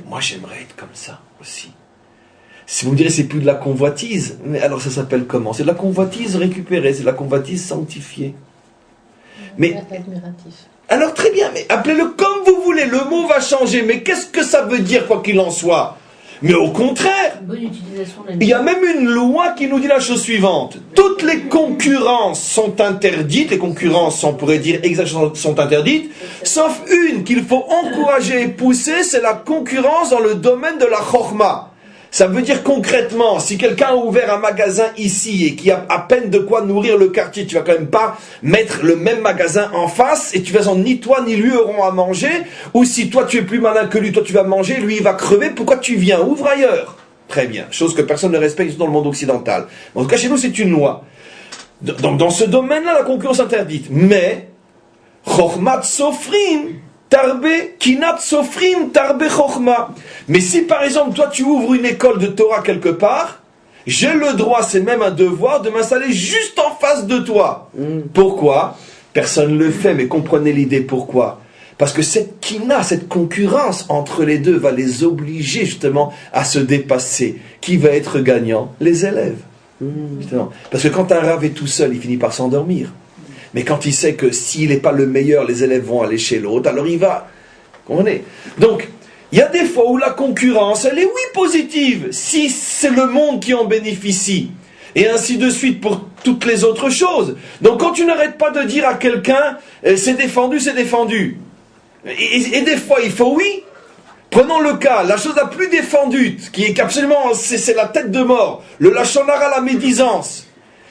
Moi, j'aimerais être comme ça aussi. Si vous me direz, c'est plus de la convoitise, mais alors ça s'appelle comment? C'est de la convoitise récupérée, c'est de la convoitise sanctifiée. Mais, admiratif. alors très bien, mais appelez-le comme vous voulez, le mot va changer, mais qu'est-ce que ça veut dire, quoi qu'il en soit? Mais au contraire, Bonne utilisation de la il y a même une loi qui nous dit la chose suivante. Toutes les concurrences sont interdites, les concurrences, on pourrait dire exactement, sont interdites, sauf une qu'il faut encourager et pousser, c'est la concurrence dans le domaine de la chokhma. Ça veut dire concrètement, si quelqu'un a ouvert un magasin ici et qui a à peine de quoi nourrir le quartier, tu vas quand même pas mettre le même magasin en face et tu vas ni toi ni lui auront à manger, ou si toi tu es plus malin que lui, toi tu vas manger, lui il va crever, pourquoi tu viens? Ouvre ailleurs. Très bien, chose que personne ne respecte dans le monde occidental. En tout cas chez nous c'est une loi. Dans ce domaine-là, la concurrence interdite. Mais, chokhmat sofrim, tarbe, kinat sofrim, tarbe chokhma. Mais si par exemple, toi tu ouvres une école de Torah quelque part, j'ai le droit, c'est même un devoir, de m'installer juste en face de toi. Pourquoi? Personne ne le fait, mais comprenez l'idée pourquoi. Parce que cette kina, cette concurrence entre les deux va les obliger justement à se dépasser. Qui va être gagnant? Les élèves. Justement. Parce que quand un rave est tout seul, il finit par s'endormir. Mais quand il sait que s'il n'est pas le meilleur, les élèves vont aller chez l'autre, alors il va. Comprenez? Donc, il y a des fois où la concurrence, elle est oui positive, si c'est le monde qui en bénéficie. Et ainsi de suite pour toutes les autres choses. Donc quand tu n'arrêtes pas de dire à quelqu'un, c'est défendu, c'est défendu. Et des fois, il faut oui. Prenons le cas, la chose la plus défendue, qui est absolument, c'est la tête de mort, le lachon hara, la médisance.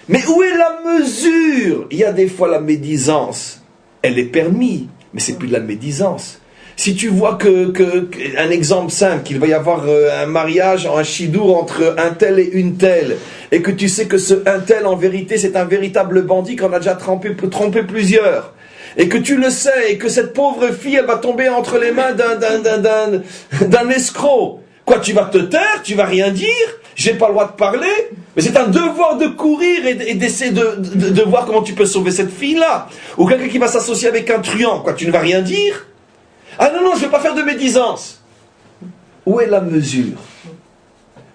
Mais où est la mesure? Il y a des fois la médisance, elle est permise, mais c'est plus de la médisance. Si tu vois un exemple simple, qu'il va y avoir un mariage, un chidour entre un tel et une telle, et que tu sais que ce un tel, en vérité, c'est un véritable bandit qu'on a déjà trompé plusieurs, et que tu le sais, et que cette pauvre fille, elle va tomber entre les mains d'un escroc. Quoi, tu vas te taire, tu vas rien dire, j'ai pas le droit de parler, mais c'est un devoir de courir et d'essayer de voir comment tu peux sauver cette fille-là. Ou quelqu'un qui va s'associer avec un truand, quoi, tu ne vas rien dire? Ah non, je ne vais pas faire de médisance. Où est la mesure?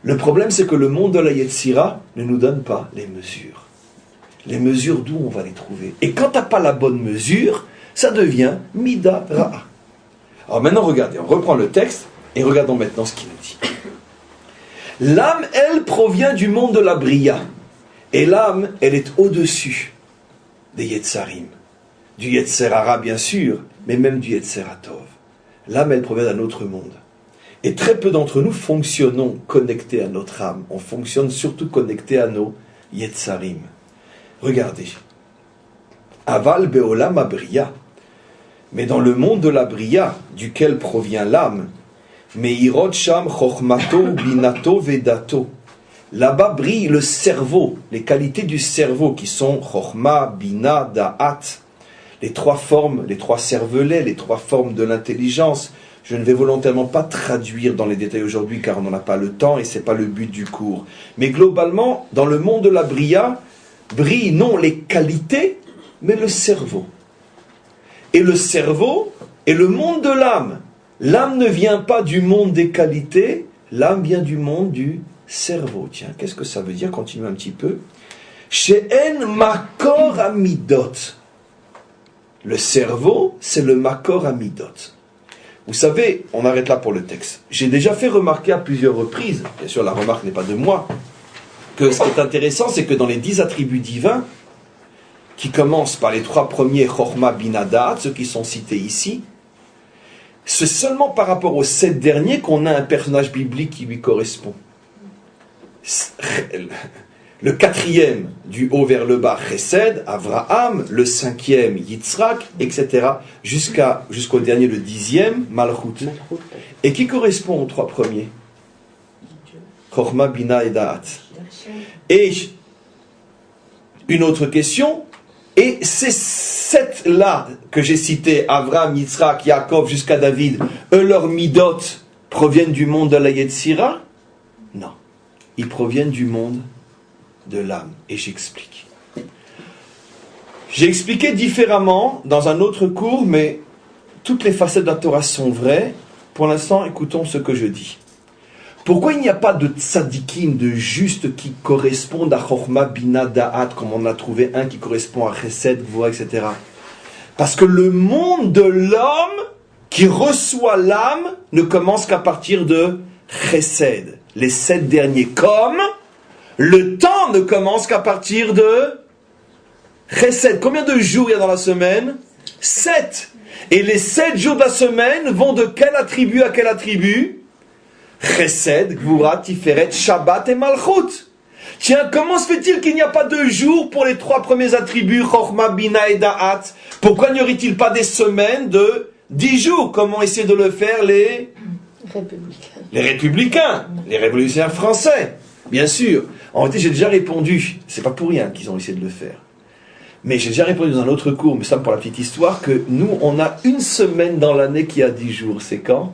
Le problème, c'est que le monde de la Yetzira ne nous donne pas les mesures. Les mesures, d'où on va les trouver? Et quand tu n'as pas la bonne mesure, ça devient Mida Ra'a. Alors maintenant, regardez, on reprend le texte et regardons maintenant ce qu'il nous dit. L'âme, elle, provient du monde de la Bria. Et l'âme, elle est au-dessus des Yetzarim. Du Yetzer Hara, bien sûr, mais même du Yetzer Hatov. L'âme, elle provient d'un autre monde. Et très peu d'entre nous fonctionnons connectés à notre âme. On fonctionne surtout connectés à nos Yetzarim. Regardez. Aval Beolam Abria. Mais dans le monde de la Bria, duquel provient l'âme, Meirot Sham Chochmato Binato Vedato. Là-bas brille le cerveau, les qualités du cerveau qui sont Chochma, Bina, Da'at. Les trois formes, les trois cervelets, les trois formes de l'intelligence. Je ne vais volontairement pas traduire dans les détails aujourd'hui car on n'en a pas le temps et ce n'est pas le but du cours. Mais globalement, dans le monde de la Bria, brillent non les qualités, mais le cerveau. Et le cerveau est le monde de l'âme. L'âme ne vient pas du monde des qualités, l'âme vient du monde du cerveau. Tiens, qu'est-ce que ça veut dire? Continuons un petit peu. She'en makor amidot. Le cerveau, c'est le makor amidot. Vous savez, on arrête là pour le texte. J'ai déjà fait remarquer à plusieurs reprises, bien sûr la remarque n'est pas de moi, que ce qui est intéressant, c'est que dans les 10 attributs divins, qui commencent par les 3 premiers Chochma Bina Da'at, ceux qui sont cités ici, c'est seulement par rapport aux 7 derniers qu'on a un personnage biblique qui lui correspond. Le 4e du haut vers le bas, Chesed, Avraham, le 5e, Yitzhak, etc., jusqu'au dernier, le 10e, Malchut. Et qui correspond aux 3 premiers? Chochma, Bina et Da'at. Et une autre question, et ces 7-là que j'ai cités, Avraham, Yitzhak, Yaakov, jusqu'à David, eux, leurs midot proviennent du monde de la Yetzira? Non. Ils proviennent du monde de l'âme. Et j'explique. J'ai expliqué différemment dans un autre cours, mais toutes les facettes de la Torah sont vraies. Pour l'instant, écoutons ce que je dis. Pourquoi il n'y a pas de tzadikim, de justes qui correspondent à Chochma, Bina, Da'at, comme on a trouvé un qui correspond à Chesed, Gvura, etc. Parce que le monde de l'homme qui reçoit l'âme ne commence qu'à partir de Chesed. Les 7 derniers, comme le temps ne commence qu'à partir de Chesed. Combien de jours il y a dans la semaine? 7. Et les 7 jours de la semaine vont de quel attribut à quel attribut? Chesed, Gvura, Tiferet, Shabbat et Malchut. Tiens, comment se fait-il qu'il n'y a pas de jours pour les 3 premiers attributs, Chochma, Bina et Da'at? Pourquoi n'y aurait-il pas des semaines de 10 jours? Comment essayer de le faire les républicains, les révolutionnaires français? Bien sûr. En réalité, j'ai déjà répondu, c'est pas pour rien qu'ils ont essayé de le faire. Mais j'ai déjà répondu dans un autre cours, mais ça pour la petite histoire, que nous, on a une semaine dans l'année qui a 10 jours. C'est quand?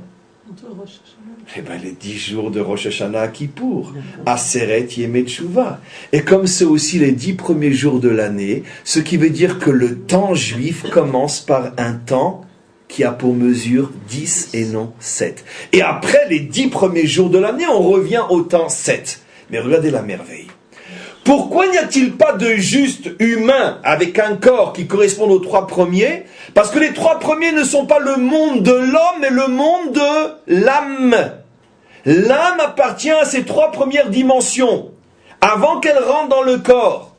Eh bien, les 10 jours de Rosh Hashanah à Kippour, Aseret Yemei Teshuvah. Et comme c'est aussi les 10 premiers jours de l'année, ce qui veut dire que le temps juif commence par un temps qui a pour mesure 10 et non 7. Et après les 10 premiers jours de l'année, on revient au temps 7. Mais regardez la merveille. Pourquoi n'y a-t-il pas de juste humain avec un corps qui correspond aux 3 premiers? Parce que les 3 premiers ne sont pas le monde de l'homme, mais le monde de l'âme. L'âme appartient à ces 3 premières dimensions, avant qu'elle rentre dans le corps.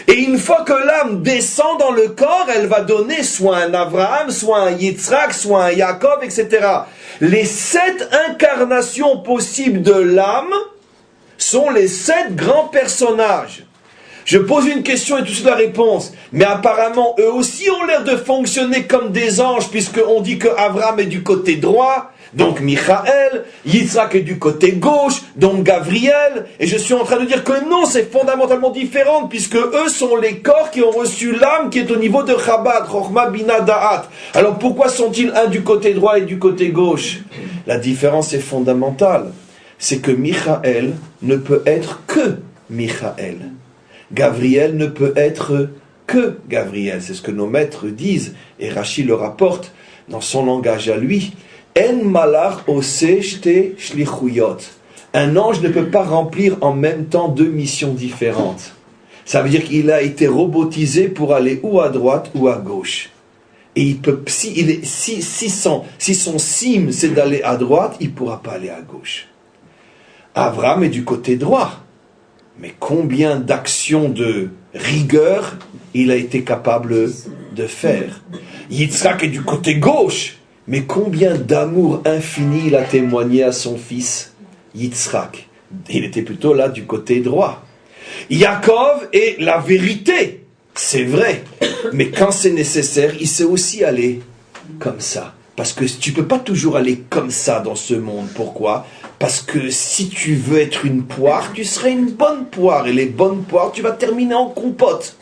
Et une fois que l'âme descend dans le corps, elle va donner soit un Abraham, soit un Yitzhak, soit un Yaakov, etc. Les 7 incarnations possibles de l'âme sont les 7 grands personnages. Je pose une question et tout de suite la réponse. Mais apparemment, eux aussi ont l'air de fonctionner comme des anges, puisqu'on dit que Abraham est du côté droit, donc Michael, Yitzhak est du côté gauche, donc Gabriel, et je suis en train de dire que non, c'est fondamentalement différent, puisque eux sont les corps qui ont reçu l'âme qui est au niveau de Chabad, Chochma, Bina, Da'at. Alors pourquoi sont-ils un du côté droit et du côté gauche? La différence est fondamentale. C'est que Michael ne peut être que Michael. Gabriel ne peut être que Gabriel. C'est ce que nos maîtres disent, et Rashi le rapporte dans son langage à lui. En malach ose shte shlichuyot. Un ange ne peut pas remplir en même temps 2 missions différentes. Ça veut dire qu'il a été robotisé pour aller ou à droite ou à gauche. Et il peut, si son cime c'est d'aller à droite, il ne pourra pas aller à gauche. Abraham est du côté droit. Mais combien d'actions de rigueur il a été capable de faire? Yitzhak est du côté gauche. Mais combien d'amour infini il a témoigné à son fils Yitzhak? Il était plutôt là du côté droit. Yaakov est la vérité, c'est vrai. Mais quand c'est nécessaire, il sait aussi aller comme ça. Parce que tu ne peux pas toujours aller comme ça dans ce monde. Pourquoi? Parce que si tu veux être une poire, tu serais une bonne poire. Et les bonnes poires, tu vas terminer en compote.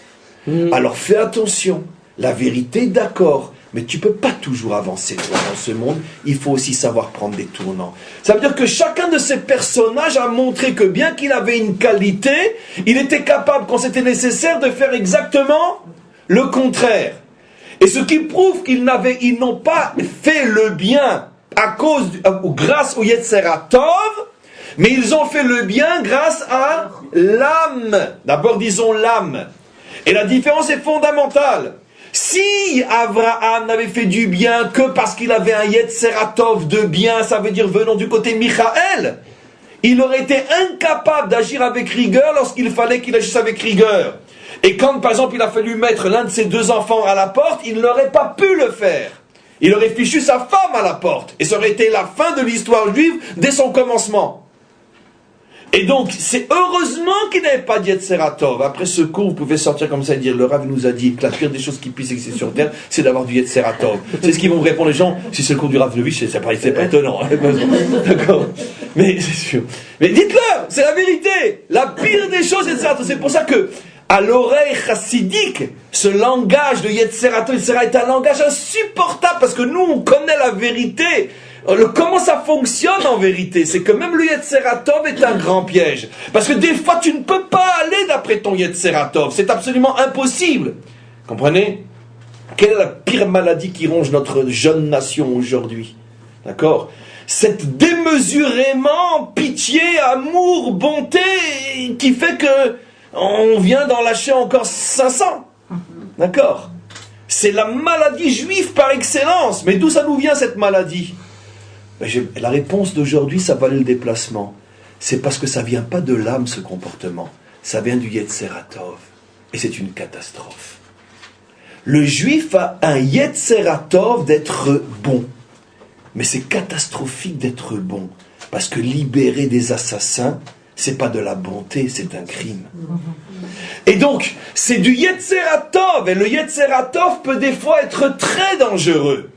Alors fais attention. La vérité, d'accord. Mais tu ne peux pas toujours avancer dans ce monde. Il faut aussi savoir prendre des tournants. Ça veut dire que chacun de ces personnages a montré que bien qu'il avait une qualité, il était capable, quand c'était nécessaire, de faire exactement le contraire. Et ce qui prouve qu'ils n'ont pas fait le bien grâce au Yetzera Tov, mais ils ont fait le bien grâce à l'âme. D'abord, disons l'âme. Et la différence est fondamentale. Si Abraham n'avait fait du bien que parce qu'il avait un Yetzera Tov de bien, ça veut dire venant du côté Michaël, il aurait été incapable d'agir avec rigueur lorsqu'il fallait qu'il agisse avec rigueur. Et quand, par exemple, il a fallu mettre l'un de ses 2 enfants à la porte, il n'aurait pas pu le faire. Il aurait fichu sa femme à la porte. Et ça aurait été la fin de l'histoire juive dès son commencement. Et donc, c'est heureusement qu'il n'avait pas de Yetzera Tov. Après ce cours, vous pouvez sortir comme ça et dire, le Rav nous a dit que la pire des choses qui puissent exister sur Terre, c'est d'avoir du Yetzera Tov. C'est ce qu'ils vont me répondre les gens. Si c'est le cours du Rav Levitch, c'est pas étonnant. D'accord. Mais c'est sûr. Mais dites-leur, c'est la vérité. La pire des choses, Yetzera Tov. C'est pour ça que, à l'oreille chassidique, ce langage de Yetzera Tov, est un langage insupportable parce que nous, on connaît la vérité. Comment ça fonctionne en vérité? C'est que même le Yetzera Tov est un grand piège. Parce que des fois, tu ne peux pas aller d'après ton Yetzera Tov. C'est absolument impossible. Comprenez? Quelle est la pire maladie qui ronge notre jeune nation aujourd'hui? D'accord? Cette démesurément pitié, amour, bonté qui fait que on vient d'en lâcher encore 500. D'accord? C'est la maladie juive par excellence. Mais d'où ça nous vient cette maladie? La réponse d'aujourd'hui, ça valait le déplacement. C'est parce que ça vient pas de l'âme, ce comportement. Ça vient du Yetzera Tov. Et c'est une catastrophe. Le juif a un Yetzera Tov d'être bon. Mais c'est catastrophique d'être bon. Parce que libérer des assassins, c'est pas de la bonté, c'est un crime. Et donc, c'est du Yetzera Tov. Et le Yetzera Tov peut des fois être très dangereux.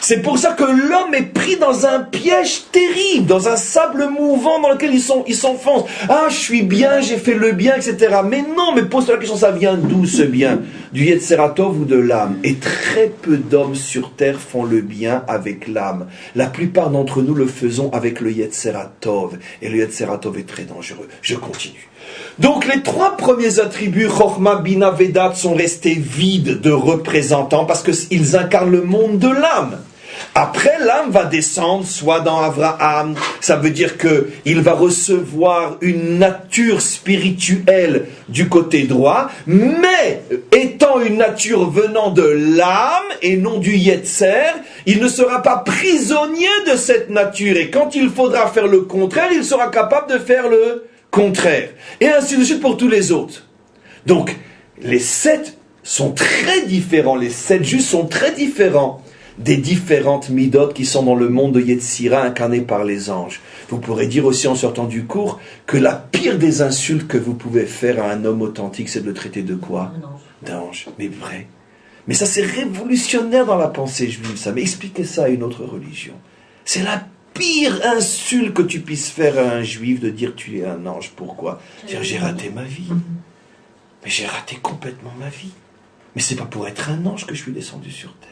C'est pour ça que l'homme est pris dans un piège terrible, dans un sable mouvant dans lequel il s'enfonce. Ah, je suis bien, j'ai fait le bien, etc. Mais non, mais pose-toi la question, ça vient d'où ce bien? Du Yetzera Tov ou de l'âme? Et très peu d'hommes sur terre font le bien avec l'âme. La plupart d'entre nous le faisons avec le Yetzera Tov. Et le Yetzera Tov est très dangereux. Je continue. Donc les 3 premiers attributs, Chochma, Bina, Vedat, sont restés vides de représentants parce qu'ils incarnent le monde de l'âme. Après, l'âme va descendre, soit dans Abraham, ça veut dire qu'il va recevoir une nature spirituelle du côté droit, mais étant une nature venant de l'âme et non du Yetzer, il ne sera pas prisonnier de cette nature. Et quand il faudra faire le contraire, il sera capable de faire le contraire. Et ainsi de suite pour tous les autres. Donc, les 7 sont très différents, les 7 justes sont très différents des différentes midotes qui sont dans le monde de Yetzira incarné par les anges. Vous pourrez dire aussi en sortant du cours que la pire des insultes que vous pouvez faire à un homme authentique, c'est de le traiter de quoi? D'ange. Mais vrai. Mais ça c'est révolutionnaire dans la pensée juive, ça. Mais expliquez ça à une autre religion. C'est la pire insulte que tu puisses faire à un juif de dire tu es un ange. Pourquoi? Dire j'ai raté ma vie. Mais j'ai raté complètement ma vie. Mais c'est pas pour être un ange que je suis descendu sur terre.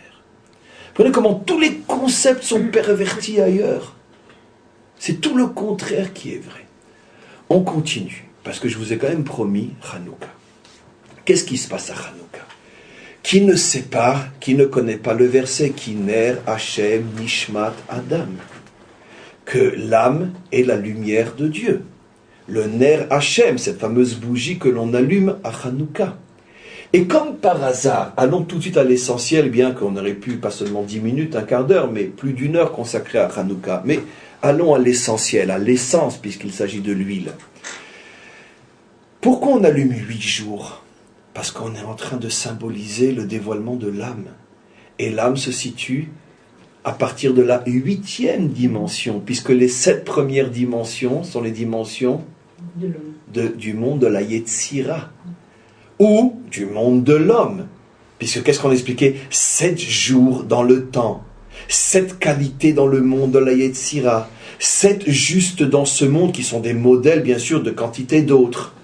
Vous voyez comment tous les concepts sont pervertis ailleurs. C'est tout le contraire qui est vrai. On continue, parce que je vous ai quand même promis Hanouka. Qu'est-ce qui se passe à Hanouka? Qui ne sait pas, qui ne connaît pas le verset Kiner, Hachem, Nishmat, Adam, que l'âme est la lumière de Dieu. le Ner Hachem, cette fameuse bougie que l'on allume à Hanouka. Et comme par hasard, allons tout de suite à l'essentiel, bien qu'on aurait pu pas seulement 10 minutes, un quart d'heure, mais plus d'une heure consacrée à Hanouka. Mais allons à l'essentiel, à l'essence, puisqu'il s'agit de l'huile. Pourquoi on allume 8 jours? Parce qu'on est en train de symboliser le dévoilement de l'âme. Et l'âme se situe à partir de la 8e dimension, puisque les 7 premières dimensions sont les dimensions du monde de la Yetzira, ou du monde de l'homme. Puisque qu'est-ce qu'on expliquait? 7 jours dans le temps, 7 qualités dans le monde de la Yetzira, 7 justes dans ce monde qui sont des modèles bien sûr de quantité d'autres.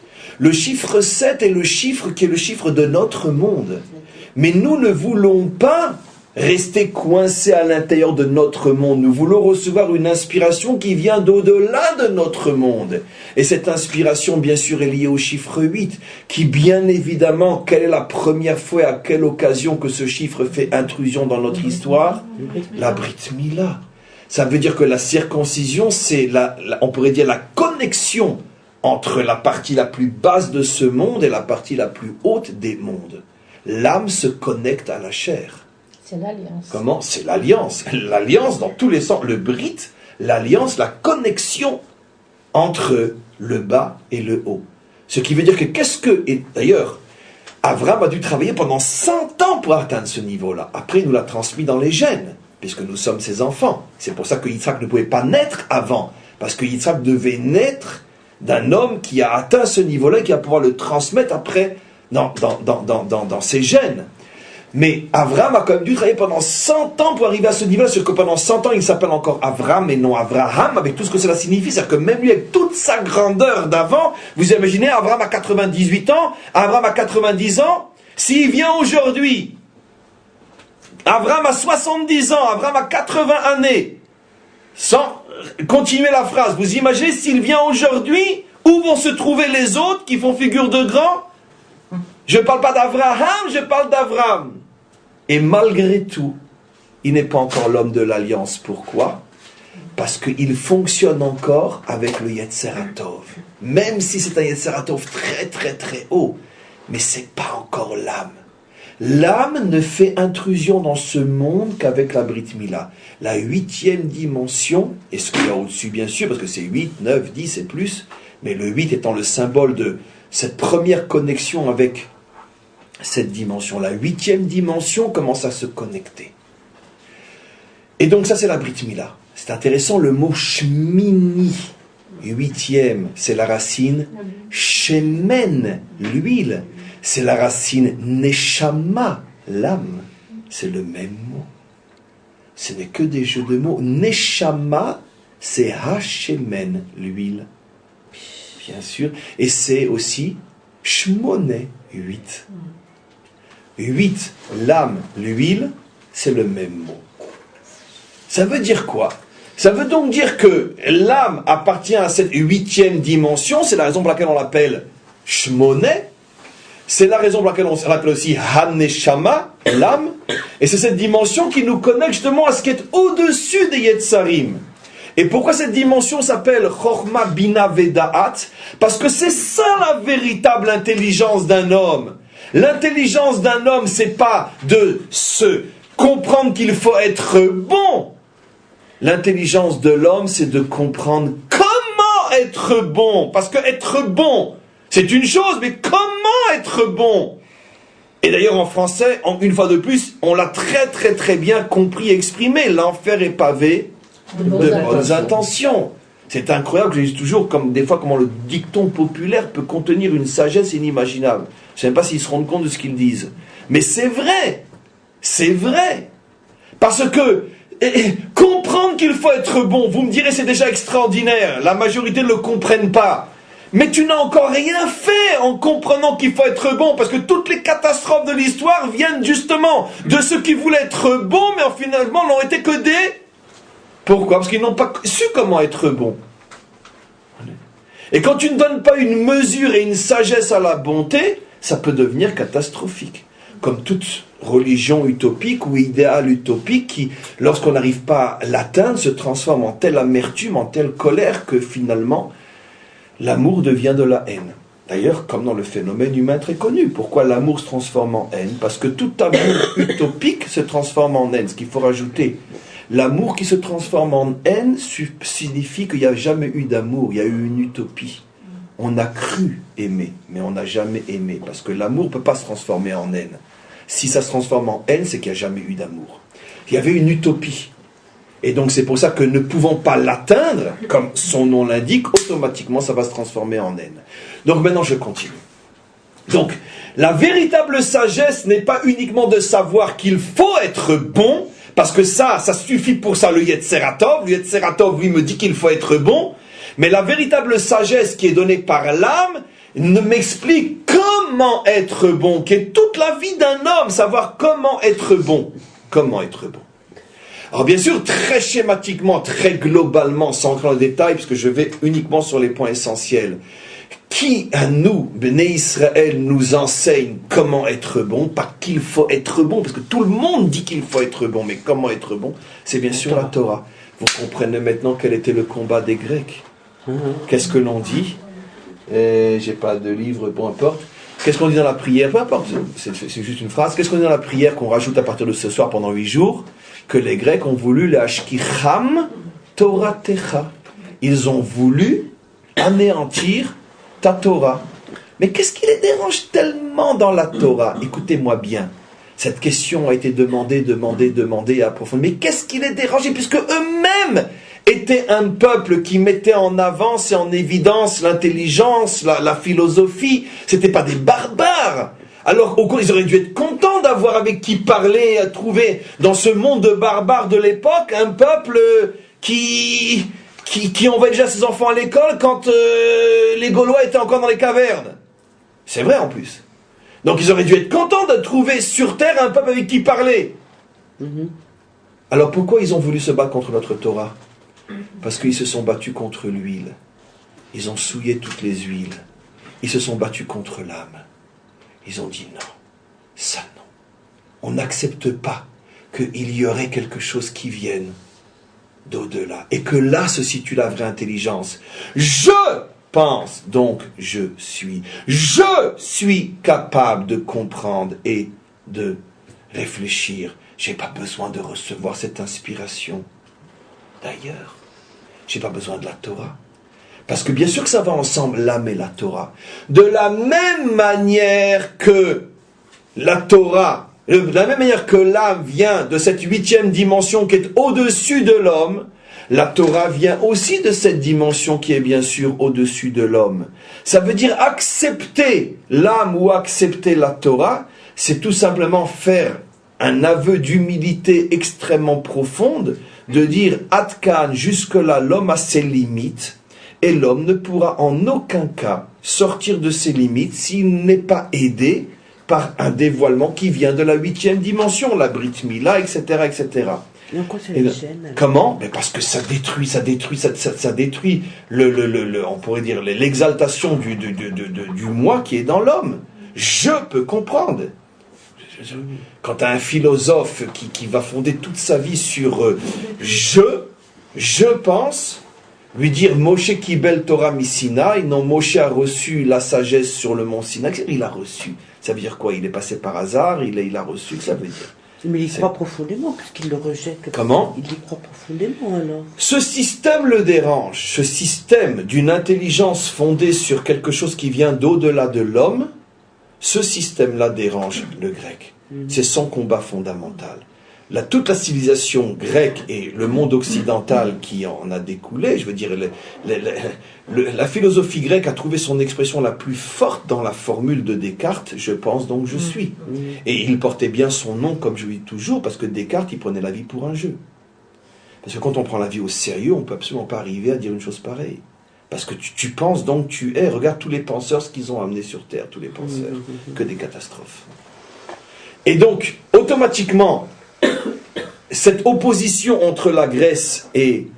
Le chiffre 7 est le chiffre qui est le chiffre de notre monde. Mais nous ne voulons pas rester coincés à l'intérieur de notre monde. Nous voulons recevoir une inspiration qui vient d'au-delà de notre monde. Et cette inspiration, bien sûr, est liée au chiffre 8, qui, bien évidemment, quelle est la première fois et à quelle occasion que ce chiffre fait intrusion dans notre histoire? La Brit Mila. Ça veut dire que la circoncision, c'est, on pourrait dire, la connexion entre la partie la plus basse de ce monde et la partie la plus haute des mondes. L'âme se connecte à la chair. C'est l'alliance. Comment? C'est l'alliance. L'alliance dans tous les sens. Le Brit, l'alliance, la connexion entre le bas et le haut. Ce qui veut dire que et d'ailleurs, Avram a dû travailler pendant 100 ans pour atteindre ce niveau-là. Après, il nous l'a transmis dans les gènes, puisque nous sommes ses enfants. C'est pour ça que Yitzhak ne pouvait pas naître avant, parce que Yitzhak devait naître d'un homme qui a atteint ce niveau-là et qui va pouvoir le transmettre après dans ses gènes. Mais Avram a quand même dû travailler pendant 100 ans pour arriver à ce niveau-là, parce que pendant 100 ans, il s'appelle encore Avram et non Avraham, avec tout ce que cela signifie. C'est-à-dire que même lui, avec toute sa grandeur d'avant, vous imaginez, Avram a 98 ans, Avram a 90 ans, s'il vient aujourd'hui, Avram a 70 ans, Avram a 80 années, sans continuer la phrase, vous imaginez s'il vient aujourd'hui, où vont se trouver les autres qui font figure de grands? Je ne parle pas d'Avraham, je parle d'Avram. Et malgré tout, il n'est pas encore l'homme de l'alliance. Pourquoi? Parce qu'il fonctionne encore avec le Yetzer HaTov. Même si c'est un Yetzer HaTov très très très haut, mais ce n'est pas encore l'âme. L'âme ne fait intrusion dans ce monde qu'avec la Brit Mila. La 8e dimension, et ce qu'il y a au-dessus bien sûr, parce que c'est 8, 9, 10 et plus, mais le 8 étant le symbole de cette première connexion avec cette dimension. La 8e dimension commence à se connecter. Et donc ça c'est la Brit Mila. C'est intéressant, le mot Shmini, 8e, c'est la racine Shemen, l'huile. C'est la racine Neshama, l'âme. C'est le même mot. Ce n'est que des jeux de mots. Neshama, c'est Hashemen, l'huile. Bien sûr. Et c'est aussi Shmoné, 8. 8, l'âme, l'huile, c'est le même mot. Ça veut dire quoi? Ça veut donc dire que l'âme appartient à cette 8e dimension, c'est la raison pour laquelle on l'appelle Shmoné, c'est la raison pour laquelle on l'appelle aussi Haneshama, l'âme, et c'est cette dimension qui nous connecte justement à ce qui est au-dessus des Yetzarim. Et pourquoi cette dimension s'appelle Chochma Bina Vedaat? Parce que c'est ça la véritable intelligence d'un homme. L'intelligence d'un homme, c'est pas de se comprendre qu'il faut être bon. L'intelligence de l'homme, c'est de comprendre comment être bon. Parce que être bon, c'est une chose, mais comment être bon? Et d'ailleurs en français, une fois de plus, on l'a très très très bien compris et exprimé. L'enfer est pavé de bonnes intentions. C'est incroyable, je dis toujours, comme des fois, comment le dicton populaire peut contenir une sagesse inimaginable. Je ne sais même pas s'ils se rendent compte de ce qu'ils disent. Mais c'est vrai. C'est vrai. Parce que comprendre qu'il faut être bon, vous me direz c'est déjà extraordinaire. La majorité ne le comprennent pas. Mais tu n'as encore rien fait en comprenant qu'il faut être bon, parce que toutes les catastrophes de l'histoire viennent justement de ceux qui voulaient être bons, mais finalement n'ont été que des... Pourquoi? Parce qu'ils n'ont pas su comment être bons. Et quand tu ne donnes pas une mesure et une sagesse à la bonté, ça peut devenir catastrophique. Comme toute religion utopique ou idéal utopique qui, lorsqu'on n'arrive pas à l'atteindre, se transforme en telle amertume, en telle colère que finalement, l'amour devient de la haine. D'ailleurs, comme dans le phénomène humain très connu. Pourquoi l'amour se transforme en haine? Parce que tout amour utopique se transforme en haine. Ce qu'il faut rajouter. L'amour qui se transforme en haine signifie qu'il n'y a jamais eu d'amour, il y a eu une utopie. On a cru aimer, mais on n'a jamais aimé. Parce que l'amour ne peut pas se transformer en haine. Si ça se transforme en haine, c'est qu'il n'y a jamais eu d'amour. Il y avait une utopie. Et donc c'est pour ça que ne pouvant pas l'atteindre, comme son nom l'indique, automatiquement ça va se transformer en haine. Donc maintenant je continue. Donc la véritable sagesse n'est pas uniquement de savoir qu'il faut être bon, parce que ça suffit pour ça le Yetzeratov. Le Yetzeratov lui me dit qu'il faut être bon, mais la véritable sagesse qui est donnée par l'âme ne m'explique comment être bon, qui est toute la vie d'un homme, savoir comment être bon. Comment être bon. Alors bien sûr, très schématiquement, très globalement, sans entrer dans le détail, puisque je vais uniquement sur les points essentiels. Qui à nous, Béné Israël, nous enseigne comment être bon? Pas qu'il faut être bon, parce que tout le monde dit qu'il faut être bon, mais comment être bon? C'est bien sûr la Torah. Vous comprenez maintenant quel était le combat des Grecs. Qu'est-ce que l'on dit? J'ai pas de livre, peu importe. Qu'est-ce qu'on dit dans la prière? Peu importe, c'est juste une phrase. Qu'est-ce qu'on dit dans la prière qu'on rajoute à partir de ce soir pendant 8 jours? Que les Grecs ont voulu le Ashkicham Toratecha. Ils ont voulu anéantir ta Torah. Mais qu'est-ce qui les dérange tellement dans la Torah? Écoutez-moi bien. Cette question a été demandée et approfondie. Mais qu'est-ce qui les dérangeait? Puisque eux-mêmes étaient un peuple qui mettait en avance et en évidence l'intelligence, la philosophie. C'était pas des barbares. Alors, au contraire, ils auraient dû être contents d'avoir avec qui parler, à trouver dans ce monde barbare de l'époque un peuple qui envoyait déjà ses enfants à l'école quand les Gaulois étaient encore dans les cavernes. C'est vrai en plus. Donc ils auraient dû être contents de trouver sur terre un peuple avec qui parler. Alors pourquoi ils ont voulu se battre contre notre Torah? Parce qu'ils se sont battus contre l'huile. Ils ont souillé toutes les huiles. Ils se sont battus contre l'âme. Ils ont dit non, ça non. On n'accepte pas qu'il y aurait quelque chose qui vienne d'au-delà. Et que là se situe la vraie intelligence. Je pense, donc je suis. Je suis capable de comprendre et de réfléchir. Je n'ai pas besoin de recevoir cette inspiration d'ailleurs. Je n'ai pas besoin de la Torah. Parce que bien sûr que ça va ensemble, l'âme et la Torah. De la même manière que la Torah, de la même manière que l'âme vient de cette 8e dimension qui est au-dessus de l'homme, la Torah vient aussi de cette dimension qui est bien sûr au-dessus de l'homme. Ça veut dire accepter l'âme ou accepter la Torah, c'est tout simplement faire un aveu d'humilité extrêmement profonde, de dire « Atkan, jusque-là, l'homme a ses limites », et l'homme ne pourra en aucun cas sortir de ses limites s'il n'est pas aidé par un dévoilement qui vient de la 8e dimension, la Brit Mila, etc., etc. Et en quoi ça les gêne? Comment? Mais parce que ça détruit on pourrait dire l'exaltation du moi qui est dans l'homme. Je peux comprendre. Quand tu as un philosophe qui va fonder toute sa vie sur je pense, lui dire Moshe Kibel Torah Misinaï, non, Moshe a reçu la sagesse sur le mont Sinaï. Il a reçu. Ça veut dire quoi? Il est passé par hasard, il a reçu, ça veut dire. Mais il y croit profondément, puisqu'il le rejette. Comment? Il y croit profondément alors. Ce système le dérange. Ce système d'une intelligence fondée sur quelque chose qui vient d'au-delà de l'homme, ce système-là dérange le grec. C'est son combat fondamental. Toute la civilisation grecque et le monde occidental qui en a découlé, je veux dire, la philosophie grecque a trouvé son expression la plus forte dans la formule de Descartes, je pense donc je suis. Et il portait bien son nom, comme je le dis toujours, parce que Descartes, il prenait la vie pour un jeu. Parce que quand on prend la vie au sérieux, on ne peut absolument pas arriver à dire une chose pareille. Parce que tu penses donc tu es. Regarde tous les penseurs, ce qu'ils ont amené sur Terre, tous les penseurs. Que des catastrophes. Et donc, automatiquement, cette opposition entre la Grèce et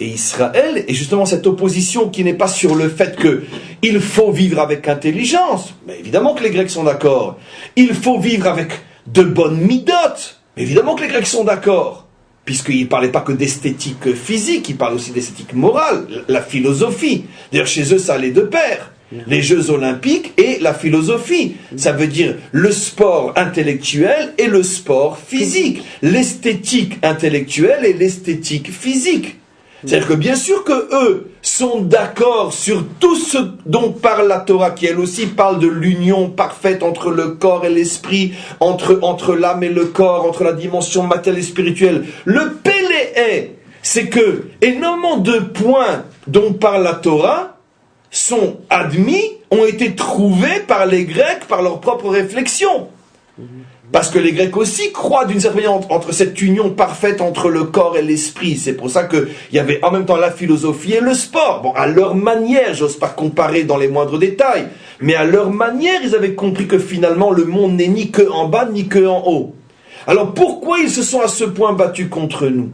Israël, et justement cette opposition qui n'est pas sur le fait qu'il faut vivre avec intelligence, mais évidemment que les Grecs sont d'accord, il faut vivre avec de bonnes midotes, mais évidemment que les Grecs sont d'accord, puisqu'il ne parlait pas que d'esthétique physique, il parlait aussi d'esthétique morale, la philosophie. D'ailleurs, chez eux, ça allait de pair. Les Jeux Olympiques et la philosophie. Ça veut dire le sport intellectuel et le sport physique. L'esthétique intellectuelle et l'esthétique physique. C'est-à-dire que bien sûr que eux sont d'accord sur tout ce dont parle la Torah, qui elle aussi parle de l'union parfaite entre le corps et l'esprit, entre l'âme et le corps, entre la dimension matérielle et spirituelle. Le péléé, c'est que énormément de points dont parle la Torah sont admis, ont été trouvés par les Grecs, par leur propre réflexion. Parce que les Grecs aussi croient d'une certaine manière entre cette union parfaite entre le corps et l'esprit. C'est pour ça qu'il y avait en même temps la philosophie et le sport. Bon, à leur manière, j'ose pas comparer dans les moindres détails, mais à leur manière, ils avaient compris que finalement le monde n'est ni que en bas, ni que en haut. Alors pourquoi ils se sont à ce point battus contre nous?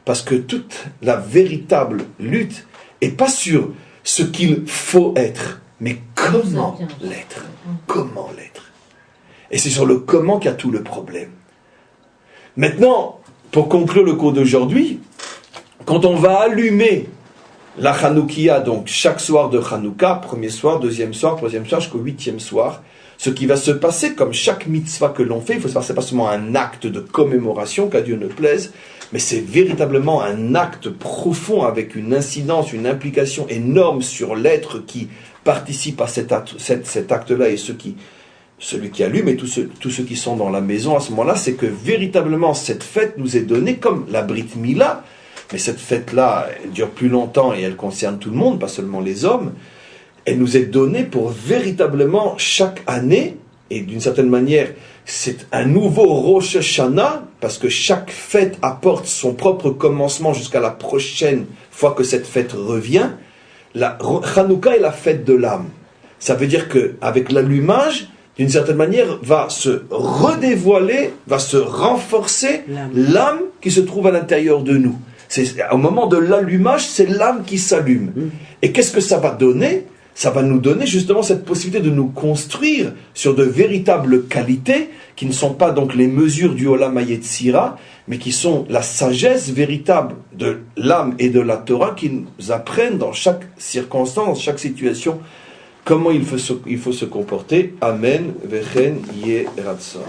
Parce que toute la véritable lutte est pas sur ce qu'il faut être, mais comment l'être. Comment l'être. Et c'est sur le comment qu'il y a tout le problème. Maintenant, pour conclure le cours d'aujourd'hui, quand on va allumer la Hanoukia, donc chaque soir de Hanouka, premier soir, deuxième soir, troisième soir, jusqu'au 8e soir, ce qui va se passer, comme chaque mitzvah que l'on fait, il faut savoir que ce n'est pas seulement un acte de commémoration, qu'à Dieu ne plaise, mais c'est véritablement un acte profond avec une incidence, une implication énorme sur l'être qui participe à cet acte-là et celui qui allume et tous ceux qui sont dans la maison à ce moment-là, c'est que véritablement cette fête nous est donnée comme la Brit Mila, mais cette fête-là, elle dure plus longtemps et elle concerne tout le monde, pas seulement les hommes. Elle nous est donnée pour véritablement chaque année, et d'une certaine manière, c'est un nouveau Rosh Hashanah, parce que chaque fête apporte son propre commencement jusqu'à la prochaine fois que cette fête revient. La Hanouka est la fête de l'âme. Ça veut dire qu'avec l'allumage, d'une certaine manière, va se redévoiler, va se renforcer l'âme qui se trouve à l'intérieur de nous. Au moment de l'allumage, c'est l'âme qui s'allume. Et qu'est-ce que ça va donner? Ça va nous donner justement cette possibilité de nous construire sur de véritables qualités qui ne sont pas donc les mesures du Olam Hayetzira, mais qui sont la sagesse véritable de l'âme et de la Torah qui nous apprennent dans chaque circonstance, dans chaque situation, comment il faut se comporter. Amen. Vechen Yeh Ratzon.